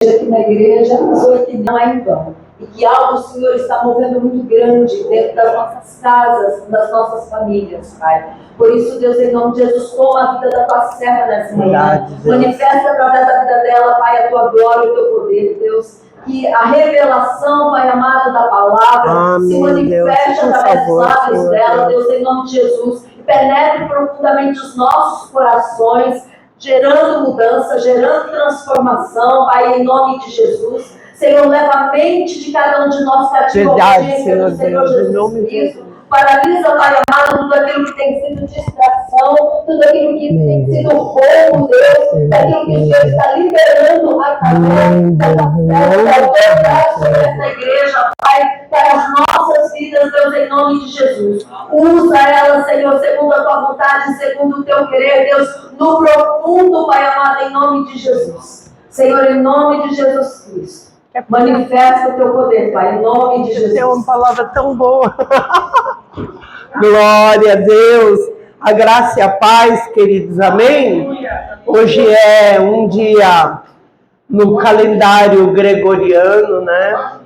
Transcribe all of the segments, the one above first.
aqui na igreja, mas que não é em vão. E que algo o Senhor está movendo muito grande dentro das nossas casas, das nossas famílias, Pai. Por isso, Deus, em nome de Jesus, toma a vida da tua serva nessa manhã. Manifesta através da vida dela, Pai, a tua glória e o teu poder, Deus. Que a revelação, Pai amado, da palavra se manifeste através dos lábios dela, Deus, em nome de Jesus. E penetre profundamente os nossos corações, gerando mudança, gerando transformação, Pai, em nome de Jesus. Senhor, leva a mente de cada um de nós cativo ao Senhor Jesus Cristo. Paralisa, Pai amado, tudo aquilo que tem sido distração, tudo aquilo que tem sido roubo, Deus, daquilo que o Senhor está liberando através da autoridade sobre essa igreja, Pai, para as nossas vidas, Deus, em nome de Jesus. Usa ela, Senhor, segundo a tua vontade, segundo o teu querer, Deus, no profundo, Pai amado, em nome de Jesus. Senhor, em nome de Jesus Cristo. Manifesta o teu poder, Pai, em nome de Jesus. É uma palavra tão boa. Glória a Deus. A graça e a paz, queridos. Amém? Hoje é um dia no calendário gregoriano, né?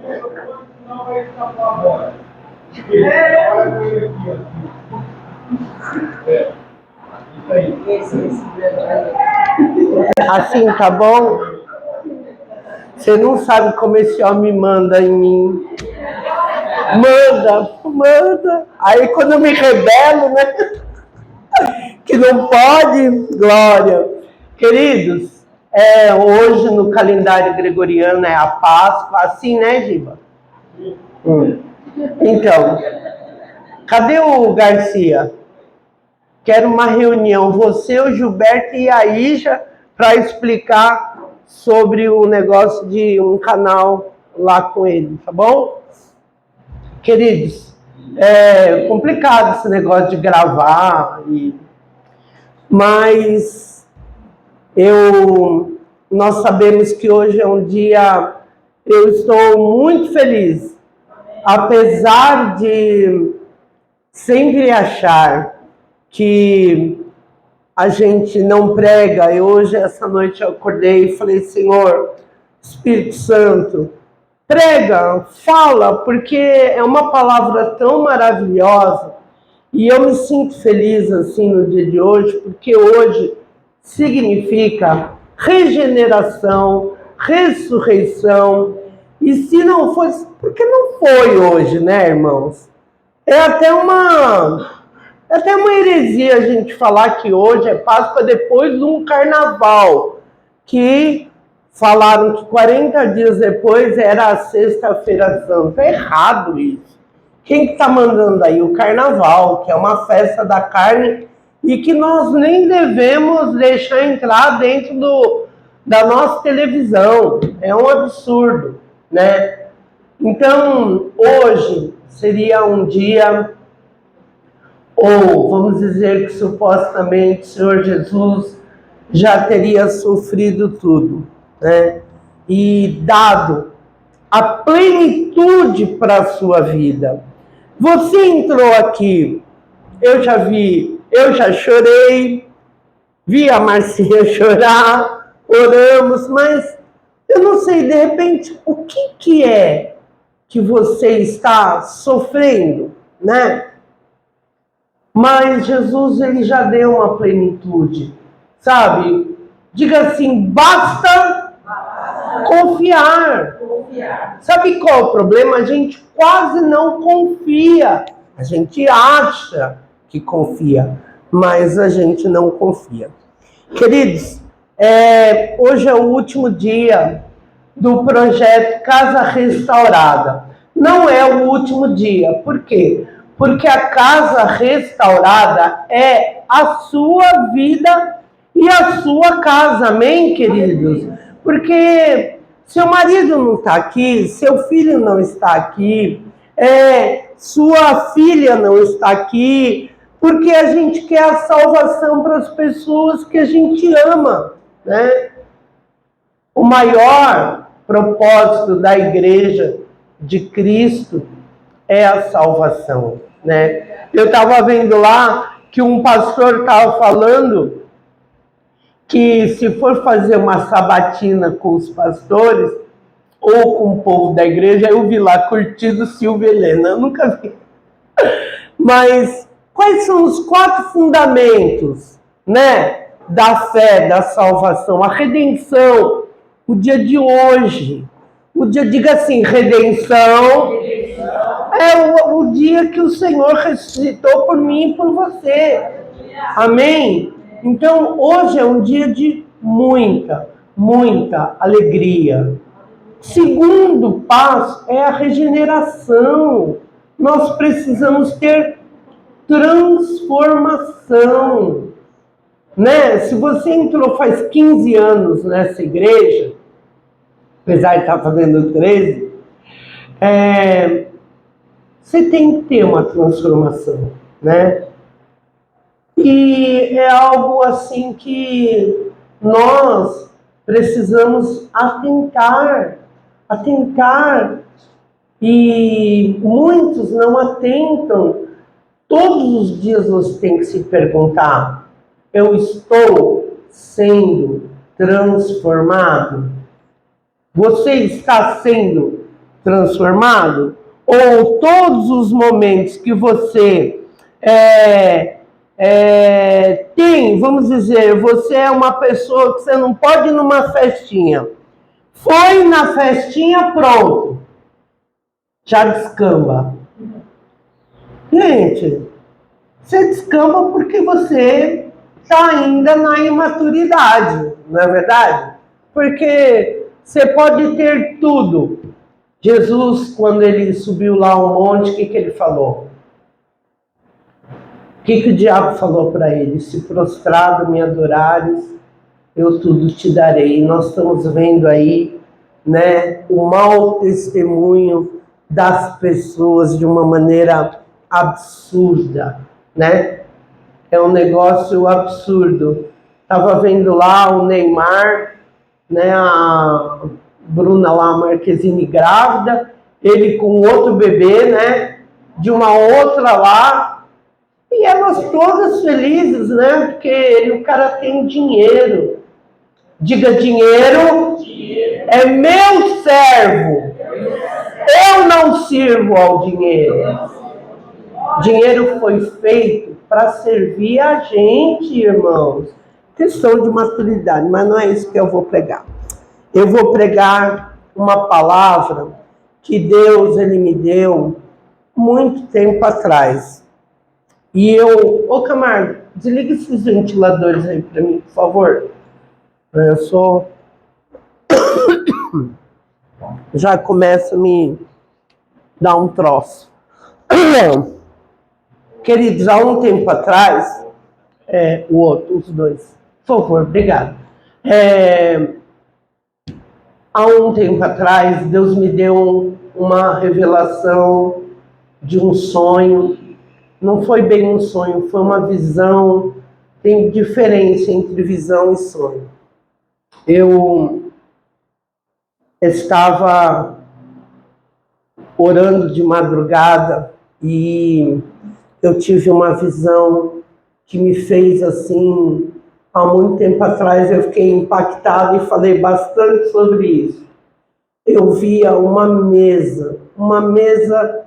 Assim, tá bom? Você não sabe como esse homem manda em mim. Manda. Aí quando eu me rebelo, né? Que não pode, glória. Queridos, hoje no calendário gregoriano é a Páscoa, assim, né, Giba? Então, cadê o Garcia? Quero uma reunião, você, o Gilberto e a Ija, para explicar sobre o negócio de um canal lá com ele, tá bom? Queridos, é complicado esse negócio de gravar, mas nós sabemos que hoje é um dia, eu estou muito feliz, apesar de sempre achar que a gente não prega. E hoje, essa noite, eu acordei e falei: Senhor, Espírito Santo, prega, fala, porque é uma palavra tão maravilhosa. E eu me sinto feliz assim no dia de hoje, porque hoje significa regeneração, ressurreição. E se não fosse, porque não foi hoje, né, irmãos? É até uma heresia a gente falar que hoje é Páscoa depois de um carnaval, que falaram que 40 dias depois era a Sexta-feira Santa. É errado isso. Quem que está mandando aí? O carnaval, que é uma festa da carne e que nós nem devemos deixar entrar dentro da nossa televisão. É um absurdo, né? Então, hoje seria um dia, ou vamos dizer que supostamente o Senhor Jesus já teria sofrido tudo, né? E dado a plenitude para a sua vida. Você entrou aqui, eu já chorei, vi a Marcinha chorar, oramos, mas eu não sei, de repente, o que é que você está sofrendo, né? Mas Jesus, ele já deu uma plenitude, sabe? Diga assim, basta confiar. Sabe qual é o problema? A gente quase não confia. A gente acha que confia, mas a gente não confia. Queridos, hoje é o último dia do projeto Casa Restaurada. Não é o último dia. Por quê? Porque a Casa Restaurada é a sua vida e a sua casa. Amém, queridos? Porque seu marido não está aqui, seu filho não está aqui, sua filha não está aqui, porque a gente quer a salvação para as pessoas que a gente ama, né? O maior propósito da igreja de Cristo é a salvação, né? Eu estava vendo lá que um pastor estava falando que se for fazer uma sabatina com os pastores ou com o povo da igreja, eu vi lá Curtido Silvia Helena, eu nunca vi. Mas quais são os 4 fundamentos, né, da fé, da salvação? A redenção, o dia de hoje. O dia, diga assim, redenção é o dia que o Senhor ressuscitou por mim e por você. Amém? Então, hoje é um dia de muita, muita alegria. Segundo passo é a regeneração. Nós precisamos ter transformação, né? Se você entrou faz 15 anos nessa igreja, apesar de estar fazendo 13, você tem que ter uma transformação, né? E é algo assim que nós precisamos atentar, e muitos não atentam. Todos os dias você tem que se perguntar: eu estou sendo transformado? Você está sendo transformado? Ou todos os momentos que você tem, vamos dizer, você é uma pessoa que você não pode ir numa festinha. Foi na festinha, pronto. Já descamba. Gente, você descamba porque você está ainda na imaturidade, não é verdade? Porque você pode ter tudo. Jesus, quando ele subiu lá ao monte, o que ele falou? O que o diabo falou para ele? Se prostrado me adorares, eu tudo te darei. Nós estamos vendo aí, né, o mau testemunho das pessoas de uma maneira absurda, né? É um negócio absurdo. Estava vendo lá o Neymar, né, a Bruna lá, a Marquezine grávida, ele com outro bebê, né, de uma outra lá, e elas todas felizes, né, porque o cara tem dinheiro. Diga: dinheiro é meu servo. Eu não sirvo ao dinheiro. Dinheiro foi feito para servir a gente, irmãos. Questão de maturidade, mas não é isso que eu vou pregar. Eu vou pregar uma palavra que Deus ele me deu muito tempo atrás. E eu... Ô Camargo, desliga esses ventiladores aí para mim, por favor. Eu sou... Já começa a me dar um troço. Queridos, há um tempo atrás... o outro, os dois. Por favor, obrigado. Há um tempo atrás, Deus me deu uma revelação de um sonho. Não foi bem um sonho, foi uma visão. Tem diferença entre visão e sonho. Eu estava orando de madrugada e eu tive uma visão que me fez assim... Há muito tempo atrás eu fiquei impactado e falei bastante sobre isso. Eu via uma mesa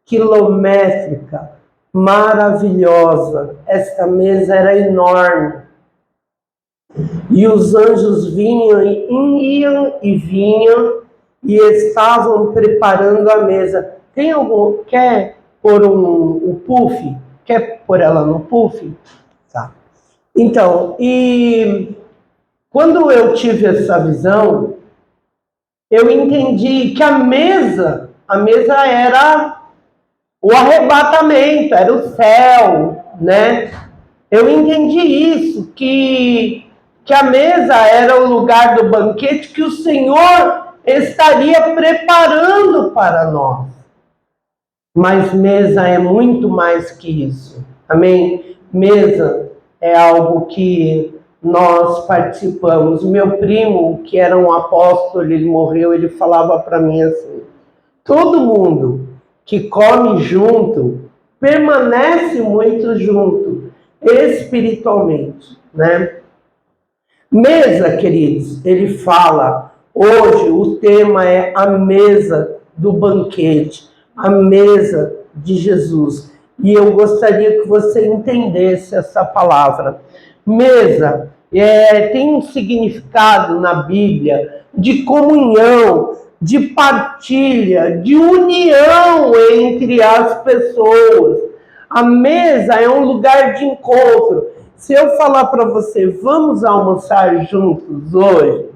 quilométrica, maravilhosa. Esta mesa era enorme. E os anjos iam e vinham e estavam preparando a mesa. Tem algum... Quer pôr o puff? Quer pôr ela no puff? Tá. Então, e quando eu tive essa visão, eu entendi que a mesa era o arrebatamento, era o céu, né? Eu entendi isso, que a mesa era o lugar do banquete que o Senhor estaria preparando para nós. Mas mesa é muito mais que isso, amém? Mesa é algo que nós participamos. Meu primo, que era um apóstolo, ele morreu, ele falava para mim assim: todo mundo que come junto permanece muito junto espiritualmente, né? Mesa, queridos, ele fala, hoje o tema é a mesa do banquete, a mesa de Jesus. E eu gostaria que você entendesse essa palavra. Mesa tem um significado na Bíblia de comunhão, de partilha, de união entre as pessoas. A mesa é um lugar de encontro. Se eu falar para você, vamos almoçar juntos hoje,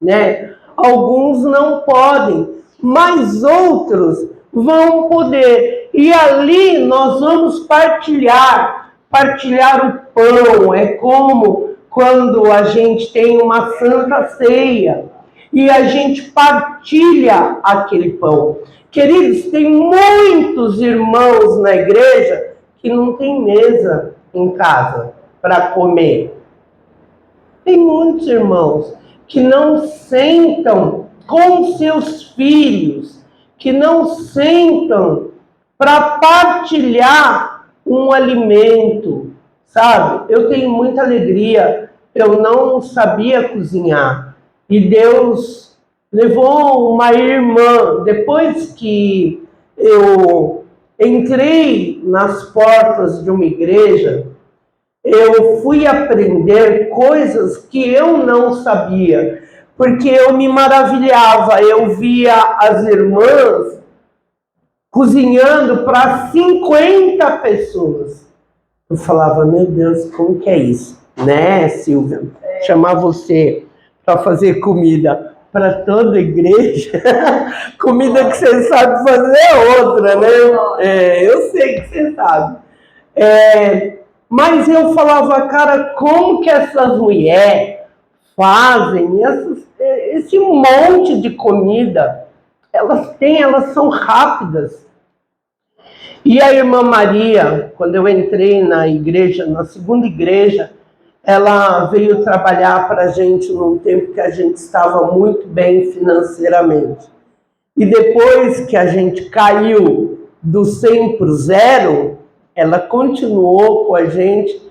né? Alguns não podem, mas outros vão poder. E ali nós vamos partilhar o pão. É como quando a gente tem uma santa ceia e a gente partilha aquele pão. Queridos, tem muitos irmãos na igreja que não tem mesa em casa para comer. Tem muitos irmãos que não sentam com seus filhos, que não sentam para partilhar um alimento, sabe? Eu tenho muita alegria, eu não sabia cozinhar e Deus levou uma irmã, depois que eu entrei nas portas de uma igreja, eu fui aprender coisas que eu não sabia, porque eu me maravilhava, eu via as irmãs cozinhando para 50 pessoas. Eu falava, meu Deus, como que é isso? Né, Silvia? Chamar você para fazer comida para toda a igreja, comida que você sabe fazer é outra, né? Eu sei que você sabe. Mas eu falava, cara, como que essas mulheres fazem esse monte de comida? Elas são rápidas. E a irmã Maria, quando eu entrei na igreja, na segunda igreja, ela veio trabalhar para a gente num tempo que a gente estava muito bem financeiramente. E depois que a gente caiu do 100 para o 0, ela continuou com a gente,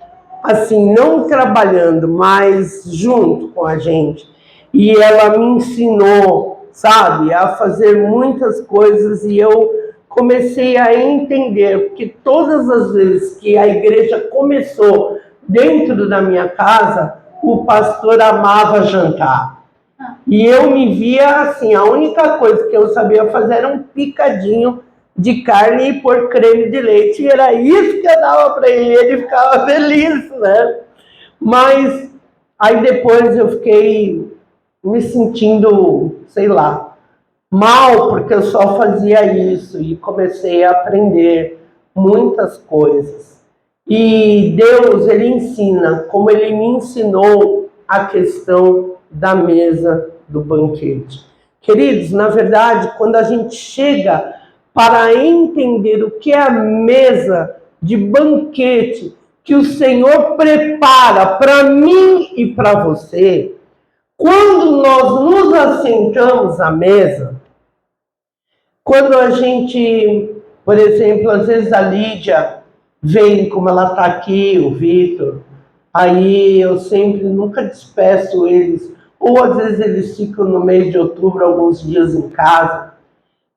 assim, não trabalhando, mas junto com a gente. E ela me ensinou, sabe, a fazer muitas coisas e eu comecei a entender, porque todas as vezes que a igreja começou dentro da minha casa, o pastor amava jantar. E eu me via assim, a única coisa que eu sabia fazer era um picadinho de carne e pôr creme de leite. E era isso que eu dava para ele ficava feliz, né? Mas aí depois eu fiquei me sentindo, sei lá, mal, porque eu só fazia isso e comecei a aprender muitas coisas. E Deus, Ele ensina, como Ele me ensinou a questão da mesa do banquete. Queridos, na verdade, quando a gente chega para entender o que é a mesa de banquete que o Senhor prepara para mim e para você, quando nós nos assentamos à mesa, quando a gente, por exemplo, às vezes a Lídia vem, como ela está aqui, o Vitor, aí eu sempre, nunca despeço eles, ou às vezes eles ficam no mês de outubro, alguns dias em casa,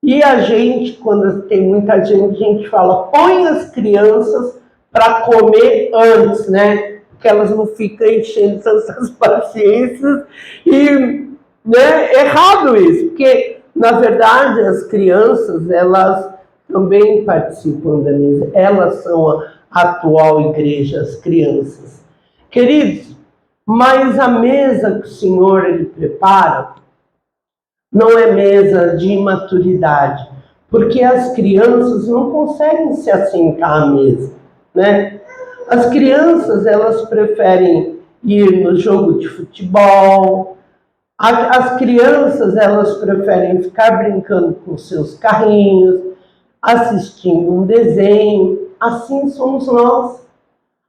e a gente, quando tem muita gente, a gente fala, põe as crianças para comer antes, né? Porque elas não ficam enchendo tantas paciências e, né, errado isso, porque, na verdade, as crianças, elas também participam da mesa, elas são a atual igreja, as crianças. Queridos, mas a mesa que o Senhor Ele prepara não é mesa de imaturidade, porque as crianças não conseguem se assentar à mesa, né? As crianças, elas preferem ir no jogo de futebol, as crianças, elas preferem ficar brincando com seus carrinhos, assistindo um desenho. Assim somos nós.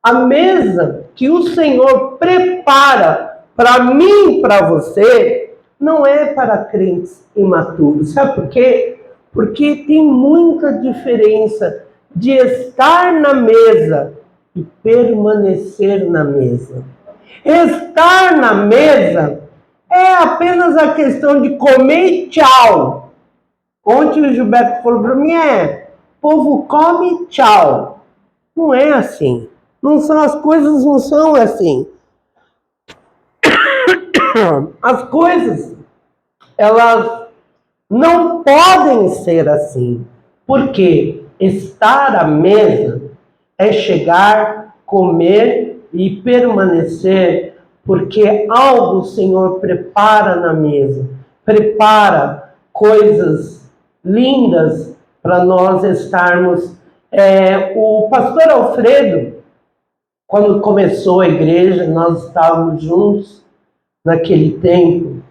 A mesa que o Senhor prepara para mim e para você não é para crentes imaturos. Sabe por quê? Porque tem muita diferença de estar na mesa e permanecer na mesa. Estar na mesa é apenas a questão de comer e tchau. Ontem o Gilberto falou para mim, povo come e tchau. Não é assim. As coisas não são assim. As coisas, elas não podem ser assim. Porque estar à mesa é chegar, comer e permanecer, porque algo o Senhor prepara na mesa. Prepara coisas lindas para nós estarmos. O pastor Alfredo, quando começou a igreja, nós estávamos juntos naquele tempo.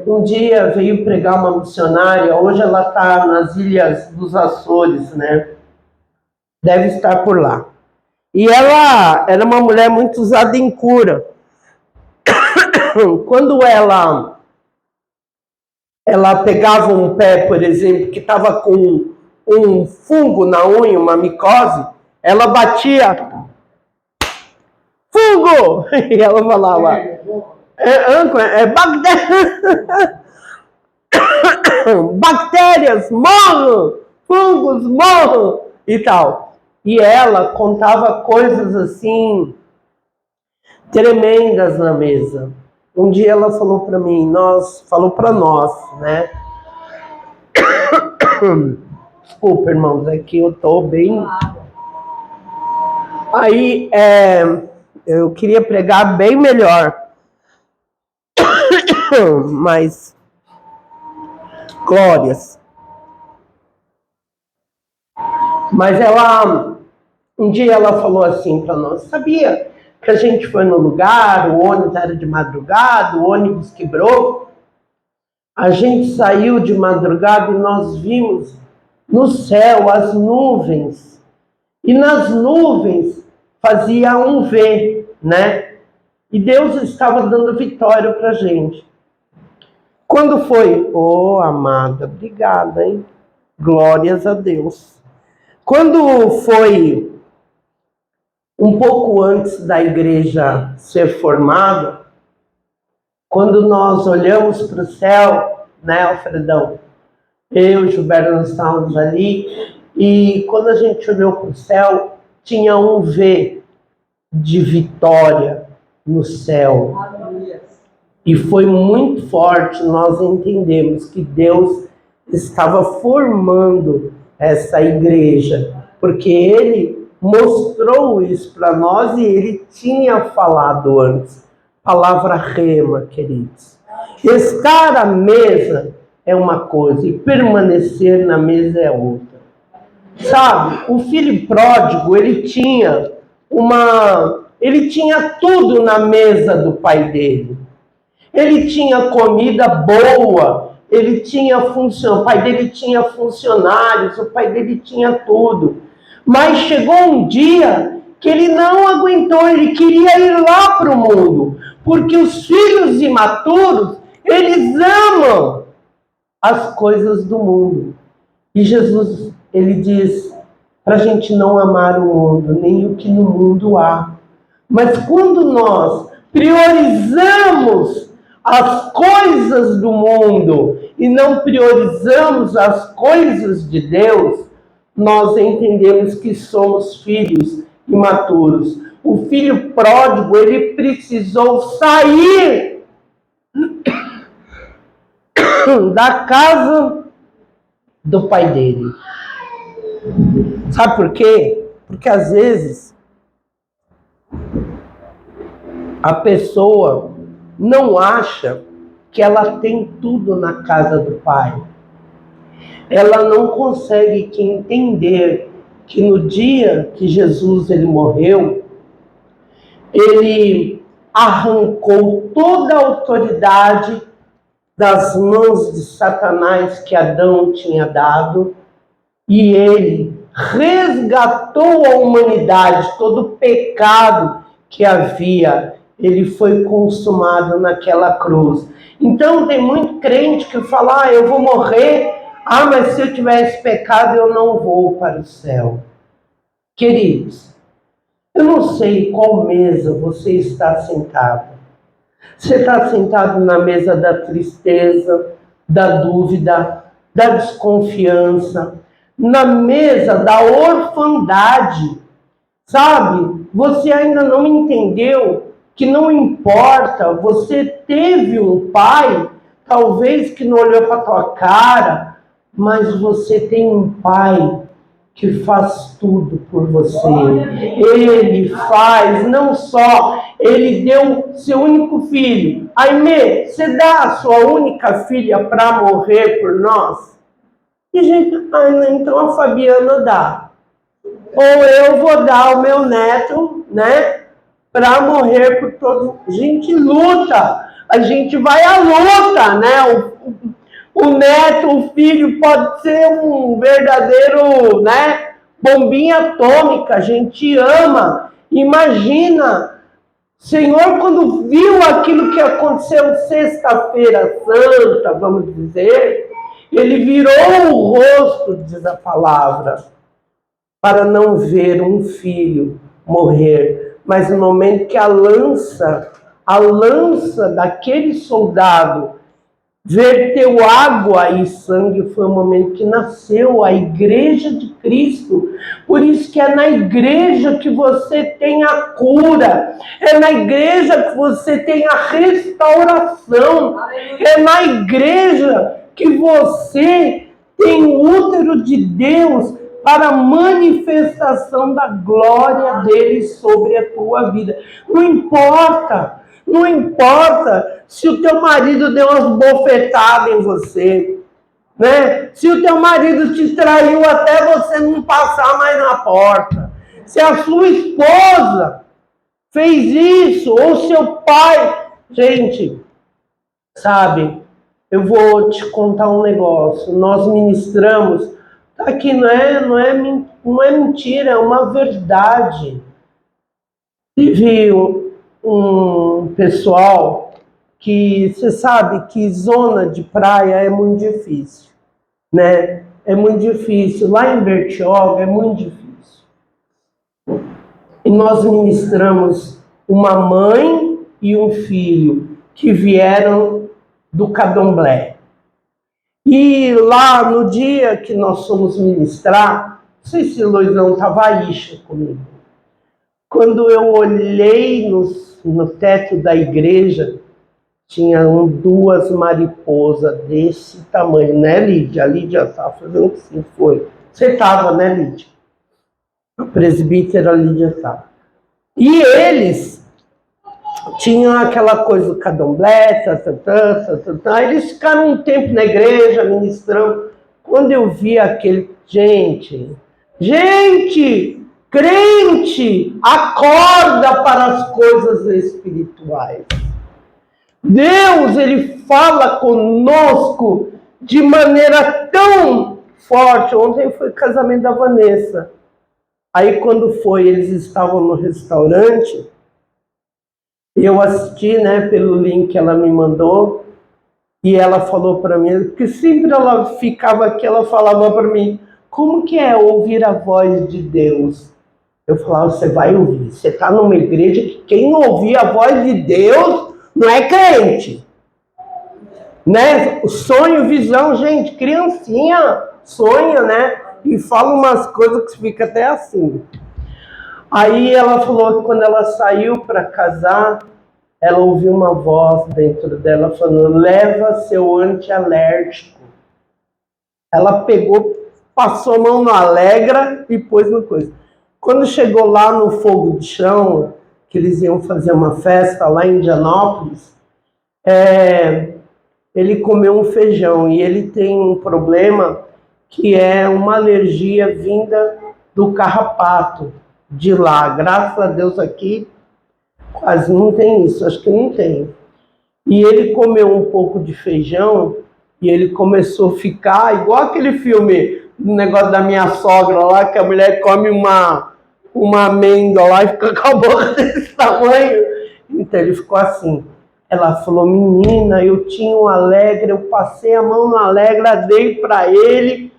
Um dia veio pregar uma missionária, hoje ela está nas Ilhas dos Açores, né? Deve estar por lá. E ela era uma mulher muito usada em cura. Quando ela pegava um pé, por exemplo, que estava com um fungo na unha, uma micose, ela batia, fungo! E ela falava, bactérias, morram, fungos, morram, e tal. E ela contava coisas assim, tremendas na mesa. Um dia ela falou para mim, falou para nós, né? Desculpa, irmãos, é que eu tô bem... Aí, eu queria pregar bem melhor. Mas, glórias. Mas um dia ela falou assim para nós, sabia que a gente foi no lugar, o ônibus era de madrugada, o ônibus quebrou, a gente saiu de madrugada e nós vimos no céu as nuvens, e nas nuvens fazia um V, né? E Deus estava dando vitória para a gente. Quando foi? Amada, obrigada, hein? Glórias a Deus. Quando foi um pouco antes da igreja ser formada, quando nós olhamos para o céu, né, Alfredão? Eu e Gilberto, nós estávamos ali, e quando a gente olhou para o céu, tinha um V de vitória no céu. E foi muito forte, nós entendemos que Deus estava formando essa igreja, porque Ele mostrou isso para nós e Ele tinha falado antes. Palavra rema, queridos. Estar à mesa é uma coisa e permanecer na mesa é outra. Sabe, o filho pródigo, ele tinha tudo na mesa do pai dele. Ele tinha comida boa, o pai dele tinha funcionários, o pai dele tinha tudo. Mas chegou um dia que ele não aguentou, ele queria ir lá para o mundo, porque os filhos imaturos, eles amam as coisas do mundo. E Jesus, ele diz para a gente não amar o mundo, nem o que no mundo há. Mas quando nós priorizamos as coisas do mundo e não priorizamos as coisas de Deus, nós entendemos que somos filhos imaturos. O filho pródigo, ele precisou sair da casa do pai dele. Sabe por quê? Porque às vezes a pessoa não acha que ela tem tudo na casa do pai. Ela não consegue entender que no dia que Jesus ele morreu, ele arrancou toda a autoridade das mãos de Satanás que Adão tinha dado, e ele resgatou a humanidade, todo o pecado que havia, ele foi consumado naquela cruz. Então tem muito crente que fala, eu vou morrer, mas se eu tivesse pecado eu não vou para o céu. Queridos, Eu não sei qual mesa você está sentado. Você está sentado na mesa da tristeza, da dúvida, da desconfiança, na mesa da orfandade. Sabe? Você ainda não entendeu que não importa, você teve um pai, talvez que não olhou para tua cara, mas você tem um pai que faz tudo por você. Ele faz, não só, ele deu seu único filho. Aimee, você dá a sua única filha para morrer por nós? E gente, então a Fabiana dá. Ou eu vou dar o meu neto, né, para morrer por todos. A gente luta, a gente vai à luta, né? O neto, o filho pode ser um verdadeiro, né, bombinha atômica, a gente ama. Imagina, Senhor, quando viu aquilo que aconteceu sexta-feira santa, vamos dizer, ele virou o rosto, diz a palavra, para não ver um filho morrer. Mas no momento que a lança daquele soldado verteu água e sangue, foi o momento que nasceu a Igreja de Cristo. Por isso que é na igreja que você tem a cura, é na igreja que você tem a restauração, é na igreja que você tem o útero de Deus para a manifestação da glória dele sobre a tua vida. Não importa se o teu marido deu umas bofetadas em você, né? Se o teu marido te traiu até você não passar mais na porta. Se a sua esposa fez isso, ou seu pai. Gente, sabe, eu vou te contar um negócio. Nós ministramos, aqui não é mentira, é uma verdade. Tive um pessoal que, você sabe que zona de praia é muito difícil, né? É muito difícil. Lá em Bertioga é muito difícil. E nós ministramos uma mãe e um filho que vieram do Candomblé. E lá no dia que nós fomos ministrar, não sei se Luizão estava aí comigo. Quando eu olhei no teto da igreja, tinham duas mariposas desse tamanho, né, Lídia? A Lídia estava fazendo assim, foi. Você estava, né, Lídia? A presbítera Lídia estava. E eles tinham aquela coisa do candomblé, eles ficaram um tempo na igreja, ministrando. Quando eu vi aquele... Gente, crente, acorda para as coisas espirituais. Deus, ele fala conosco de maneira tão forte. Ontem foi o casamento da Vanessa. Aí quando foi, eles estavam no restaurante, eu assisti, né, pelo link que ela me mandou, e ela falou para mim, porque sempre ela ficava aqui, ela falava para mim, como que é ouvir a voz de Deus? Eu falava, você vai ouvir, você está numa igreja que quem ouvir a voz de Deus não é crente, né? O sonho, visão, gente, criancinha sonha, né? E fala umas coisas que fica até assim. Aí ela falou que quando ela saiu para casar, ela ouviu uma voz dentro dela falando, leva seu antialérgico. Ela pegou, passou a mão no Alegra e pôs no coisa. Quando chegou lá no fogo de chão, que eles iam fazer uma festa lá em Indianópolis, ele comeu um feijão e ele tem um problema que é uma alergia vinda do carrapato de lá. Graças a Deus aqui quase não tem isso, acho que não tem. E ele comeu um pouco de feijão e ele começou a ficar igual aquele filme, o negócio da minha sogra lá, que a mulher come uma amêndoa lá e fica com a boca desse tamanho. Então ele ficou assim. Ela falou, menina, eu tinha um Alegra, eu passei a mão no Alegra, dei para ele,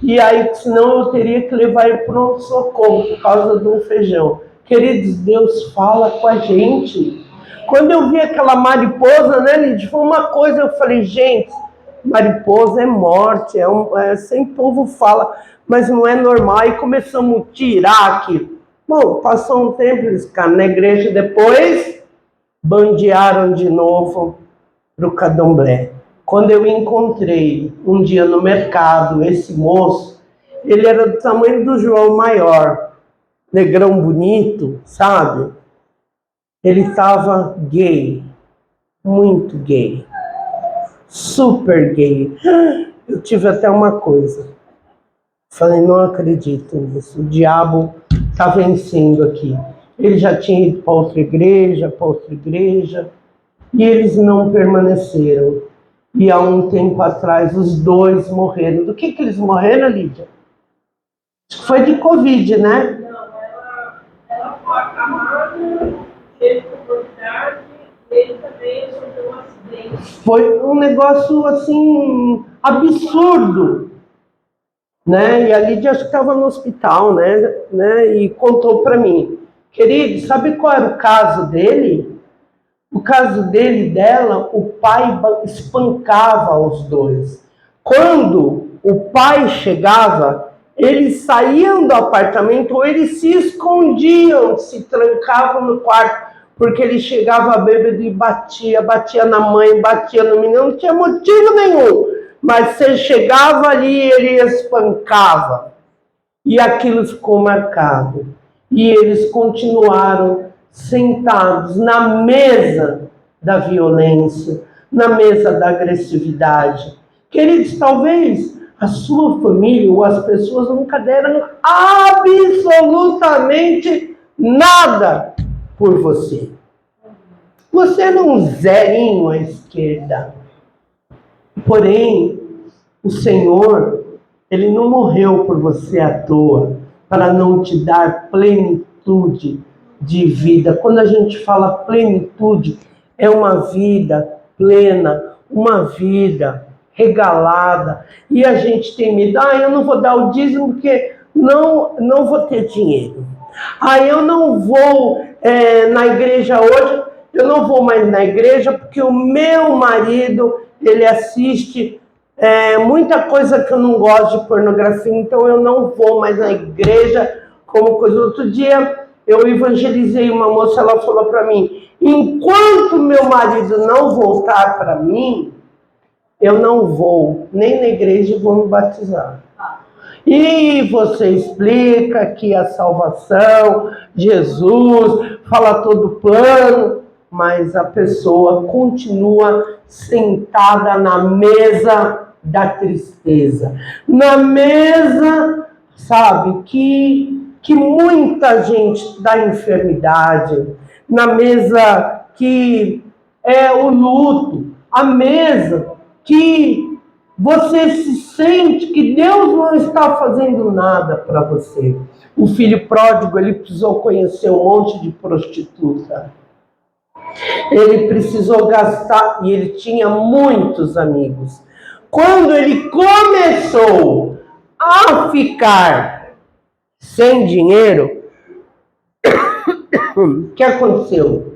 e aí senão eu teria que levar ele para um socorro por causa de um feijão. Queridos, Deus fala com a gente. Quando eu vi aquela mariposa, né, Lídia, foi uma coisa, eu falei, gente, mariposa é morte, sempre o povo fala, mas não é normal. E começamos a tirar aqui. Bom, passou um tempo, eles ficaram na igreja, depois bandearam de novo para o candomblé. Quando eu encontrei um dia no mercado esse moço, ele era do tamanho do João Maior, negrão bonito, sabe? Ele estava gay, muito gay, super gay. Eu tive até uma coisa. Falei, não acredito nisso, o diabo está vencendo aqui. Ele já tinha ido para outra igreja, e eles não permaneceram. E há um tempo atrás, os dois morreram. Do que eles morreram, Lídia? Acho que foi de Covid, né? Não, ela foi acamada, teve comunidade, e ele também sofreu um acidente. Foi um negócio, assim, absurdo. Né? E a Lídia acho que estava no hospital, né? E contou para mim. Querido, sabe qual era o caso dele? O caso dele e dela, o pai espancava os dois. Quando o pai chegava, eles saíam do apartamento ou eles se escondiam, se trancavam no quarto, porque ele chegava bêbado e batia na mãe, batia no menino, não tinha motivo nenhum. Mas você chegava ali e ele espancava. E aquilo ficou marcado. E eles continuaram sentados na mesa da violência, na mesa da agressividade. Queridos, talvez a sua família ou as pessoas nunca deram absolutamente nada por você. Você era um zerinho à esquerda. Porém, o Senhor, Ele não morreu por você à toa, para não te dar plenitude de vida. Quando a gente fala plenitude, é uma vida plena, uma vida regalada. E a gente tem medo, eu não vou dar o dízimo porque não vou ter dinheiro. Eu não vou na igreja hoje, eu não vou mais na igreja porque o meu marido, ele assiste muita coisa que eu não gosto de pornografia, então eu não vou mais na igreja como coisa. Outro dia eu evangelizei uma moça, ela falou para mim, enquanto meu marido não voltar para mim, eu não vou nem na igreja e vou me batizar. E você explica que a salvação, Jesus, fala todo o plano, mas a pessoa continua sentada na mesa da tristeza. Na mesa, sabe, que muita gente da enfermidade, na mesa que é o luto, a mesa que você se sente que Deus não está fazendo nada para você. O filho pródigo, ele precisou conhecer um monte de prostituta. Ele precisou gastar, e ele tinha muitos amigos. Quando ele começou a ficar sem dinheiro, o que aconteceu?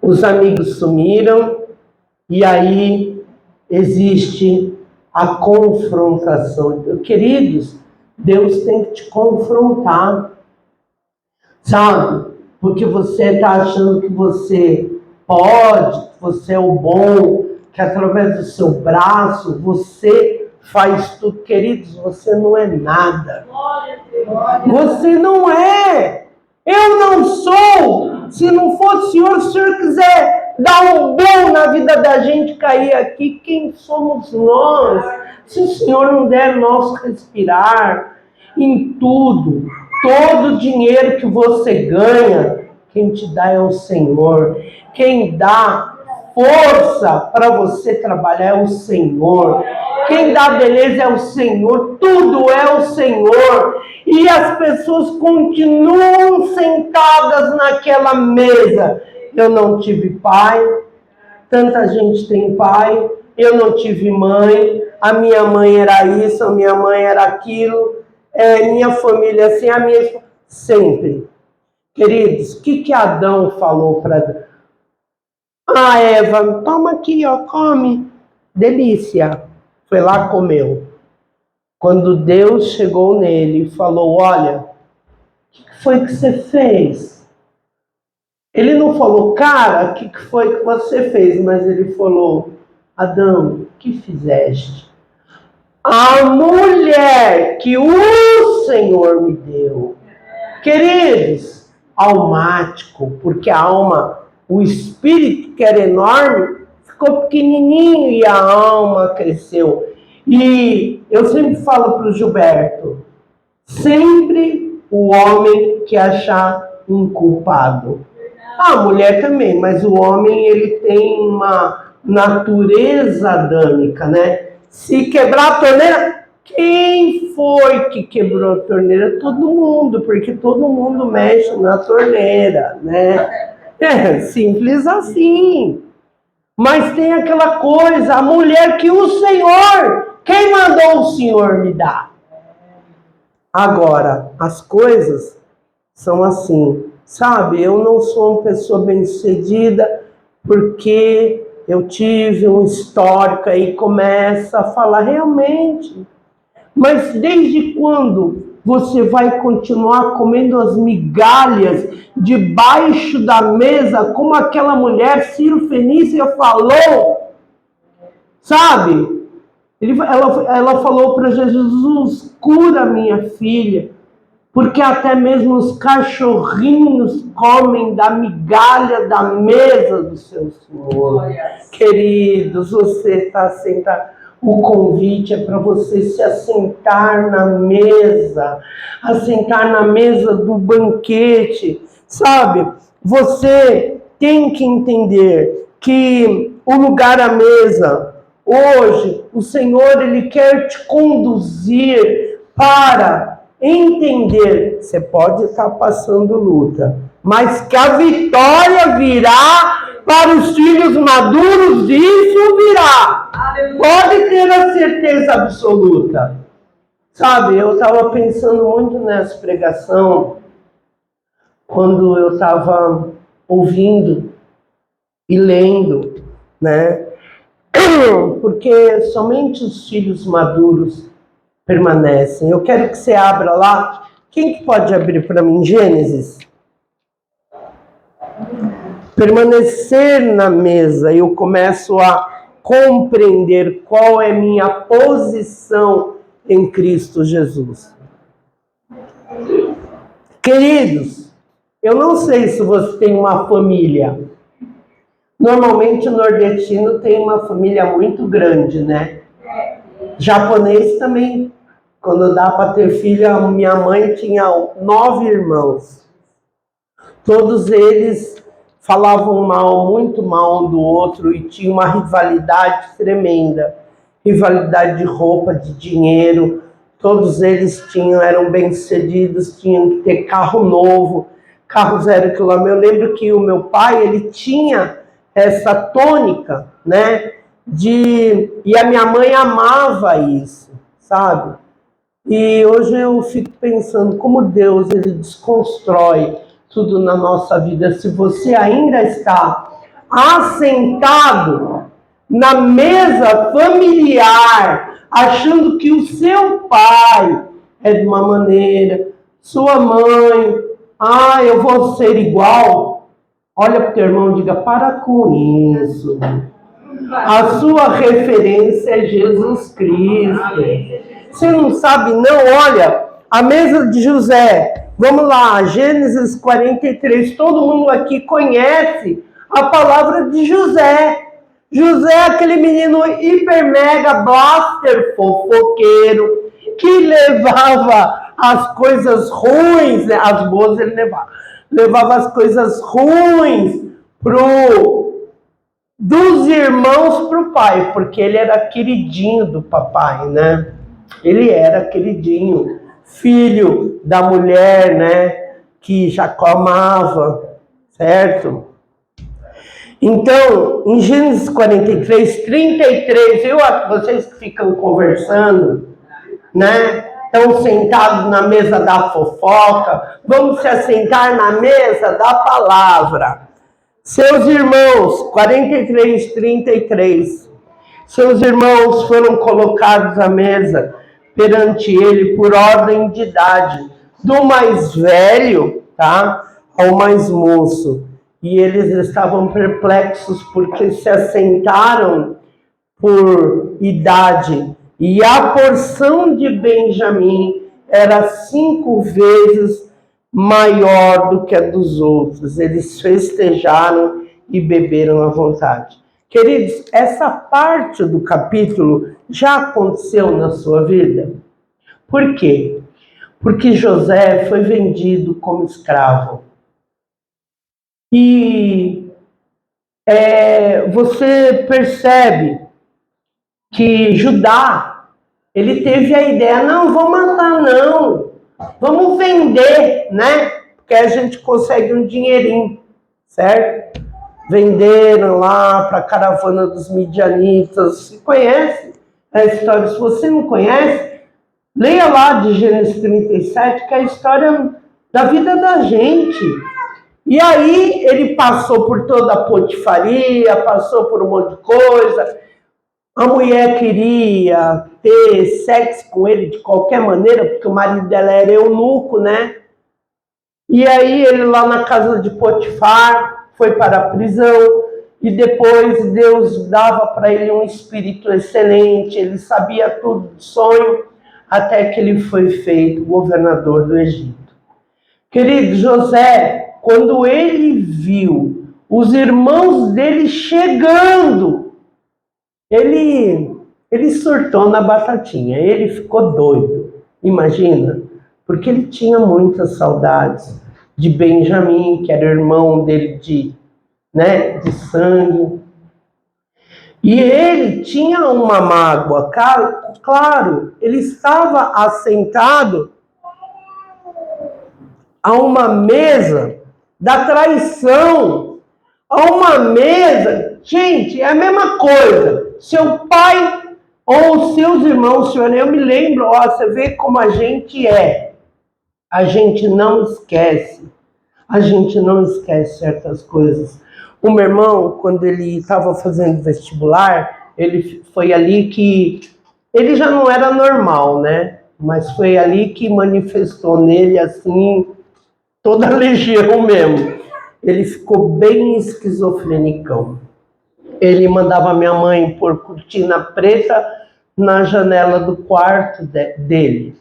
Os amigos sumiram, e aí existe a confrontação. Queridos, Deus tem que te confrontar, sabe? Porque você está achando que você pode, que você é o bom, que através do seu braço você faz tudo. Queridos, você não é nada. Você não é. Eu não sou. Se não fosse o Senhor quiser dar um bom na vida da gente cair aqui, quem somos nós? Se o Senhor não der nosso respirar em tudo, todo o dinheiro que você ganha, quem te dá é o Senhor. Quem dá força para você trabalhar é o Senhor. Quem dá beleza é o Senhor. Tudo é o Senhor. E as pessoas continuam sentadas naquela mesa. Eu não tive pai. Tanta gente tem pai. Eu não tive mãe. A minha mãe era isso, a minha mãe era aquilo. Minha família assim, a minha sempre. Queridos, o que Adão falou para Eva? Toma aqui, ó, come. Delícia. Foi lá, comeu. Quando Deus chegou nele e falou, olha, o que foi que você fez? Ele não falou, cara, o que foi que você fez? Mas ele falou, Adão, o que fizeste? A mulher que o Senhor me deu. Queridos, almático, porque a alma, o espírito que era enorme, ficou pequenininho e a alma cresceu. E eu sempre falo para o Gilberto, sempre o homem que achar um culpado. A mulher também, mas o homem ele tem uma natureza adâmica, né? Se quebrar a torneira, quem foi que quebrou a torneira? Todo mundo, porque todo mundo mexe na torneira, né? É simples assim. Mas tem aquela coisa, a mulher que o Senhor, quem mandou o Senhor me dar? Agora, as coisas são assim, sabe? Eu não sou uma pessoa bem-sucedida porque eu tive um histórico aí, começa a falar realmente. Mas desde quando você vai continuar comendo as migalhas debaixo da mesa, como aquela mulher Ciro Fenícia falou? Sabe? Ela falou para Jesus, cura minha filha, porque até mesmo os cachorrinhos comem da migalha da mesa do seu Senhor. Queridos, você está sentado. O convite é para você se assentar na mesa do banquete, sabe? Você tem que entender que o lugar à mesa, hoje, o Senhor, Ele quer te conduzir para entender, você pode estar passando luta, mas que a vitória virá para os filhos maduros, isso virá. Pode ter a certeza absoluta. Sabe, eu estava pensando muito nessa pregação, quando eu estava ouvindo e lendo, né? Porque somente os filhos maduros permanecem. Eu quero que você abra lá. Quem que pode abrir para mim? Gênesis. Permanecer na mesa. Eu começo a compreender qual é minha posição em Cristo Jesus. Queridos, eu não sei se você tem uma família. Normalmente o nordestino tem uma família muito grande, né? Japonês também. Quando dá para ter filha, minha mãe tinha 9 irmãos. Todos eles falavam muito mal um do outro e tinha uma rivalidade tremenda. Rivalidade de roupa, de dinheiro. Todos eles eram bem-sucedidos, tinham que ter carro novo, carro 0 quilômetro. Eu lembro que o meu pai, ele tinha essa tônica, né? E a minha mãe amava isso, sabe? E hoje eu fico pensando como Deus, ele desconstrói tudo na nossa vida. Se você ainda está assentado na mesa familiar, achando que o seu pai é de uma maneira, sua mãe, eu vou ser igual. Olha para o teu irmão e diga, para com isso. A sua referência é Jesus Cristo. Você não sabe não? Olha, a mesa de José. Vamos lá, Gênesis 43. Todo mundo aqui conhece a palavra de José. José é aquele menino hiper mega blaster fofoqueiro que levava as coisas ruins, né? As boas ele levava as coisas ruins dos irmãos para o pai, porque ele era queridinho do papai, né? Ele era queridinho, filho da mulher, né? Que Jacó amava, certo? Então, em Gênesis 43, 33, vocês que ficam conversando, né? estão sentados na mesa da fofoca, vamos se assentar na mesa da palavra. Seus irmãos, 43:33, seus irmãos foram colocados à mesa perante ele por ordem de idade, do mais velho, tá, ao mais moço. E eles estavam perplexos porque se assentaram por idade. E a porção de Benjamim era 5 vezes maior do que a dos outros. Eles festejaram e beberam à vontade. Queridos, essa parte do capítulo já aconteceu na sua vida? Por quê? Porque José foi vendido como escravo. E você percebe que Judá, ele teve a ideia, não, vou matar não, vamos vender, né? Porque a gente consegue um dinheirinho, certo? Venderam lá para a caravana dos midianitas. Você conhece a história? Se você não conhece, leia lá de Gênesis 37, que é a história da vida da gente. E aí ele passou por toda a potifaria, passou por um monte de coisa. A mulher queria ter sexo com ele de qualquer maneira, porque o marido dela era eunuco, né? E aí ele lá na casa de Potifar foi para a prisão, e depois Deus dava para ele um espírito excelente, ele sabia tudo do sonho, até que ele foi feito governador do Egito. Querido José, quando ele viu os irmãos dele chegando, ele surtou na batatinha, ele ficou doido, imagina, porque ele tinha muitas saudades de Benjamim, que era irmão dele de sangue. E ele tinha uma mágoa, claro, ele estava assentado a uma mesa da traição, a uma mesa, gente, é a mesma coisa. Seu pai ou seus irmãos, senhor, eu me lembro, você vê como a gente é. A gente não esquece certas coisas. O meu irmão, quando ele estava fazendo vestibular, ele foi ali que, ele já não era normal, né? Mas foi ali que manifestou nele, assim, toda a legião mesmo. Ele ficou bem esquizofrenicão. Ele mandava minha mãe pôr cortina preta na janela do quarto dele.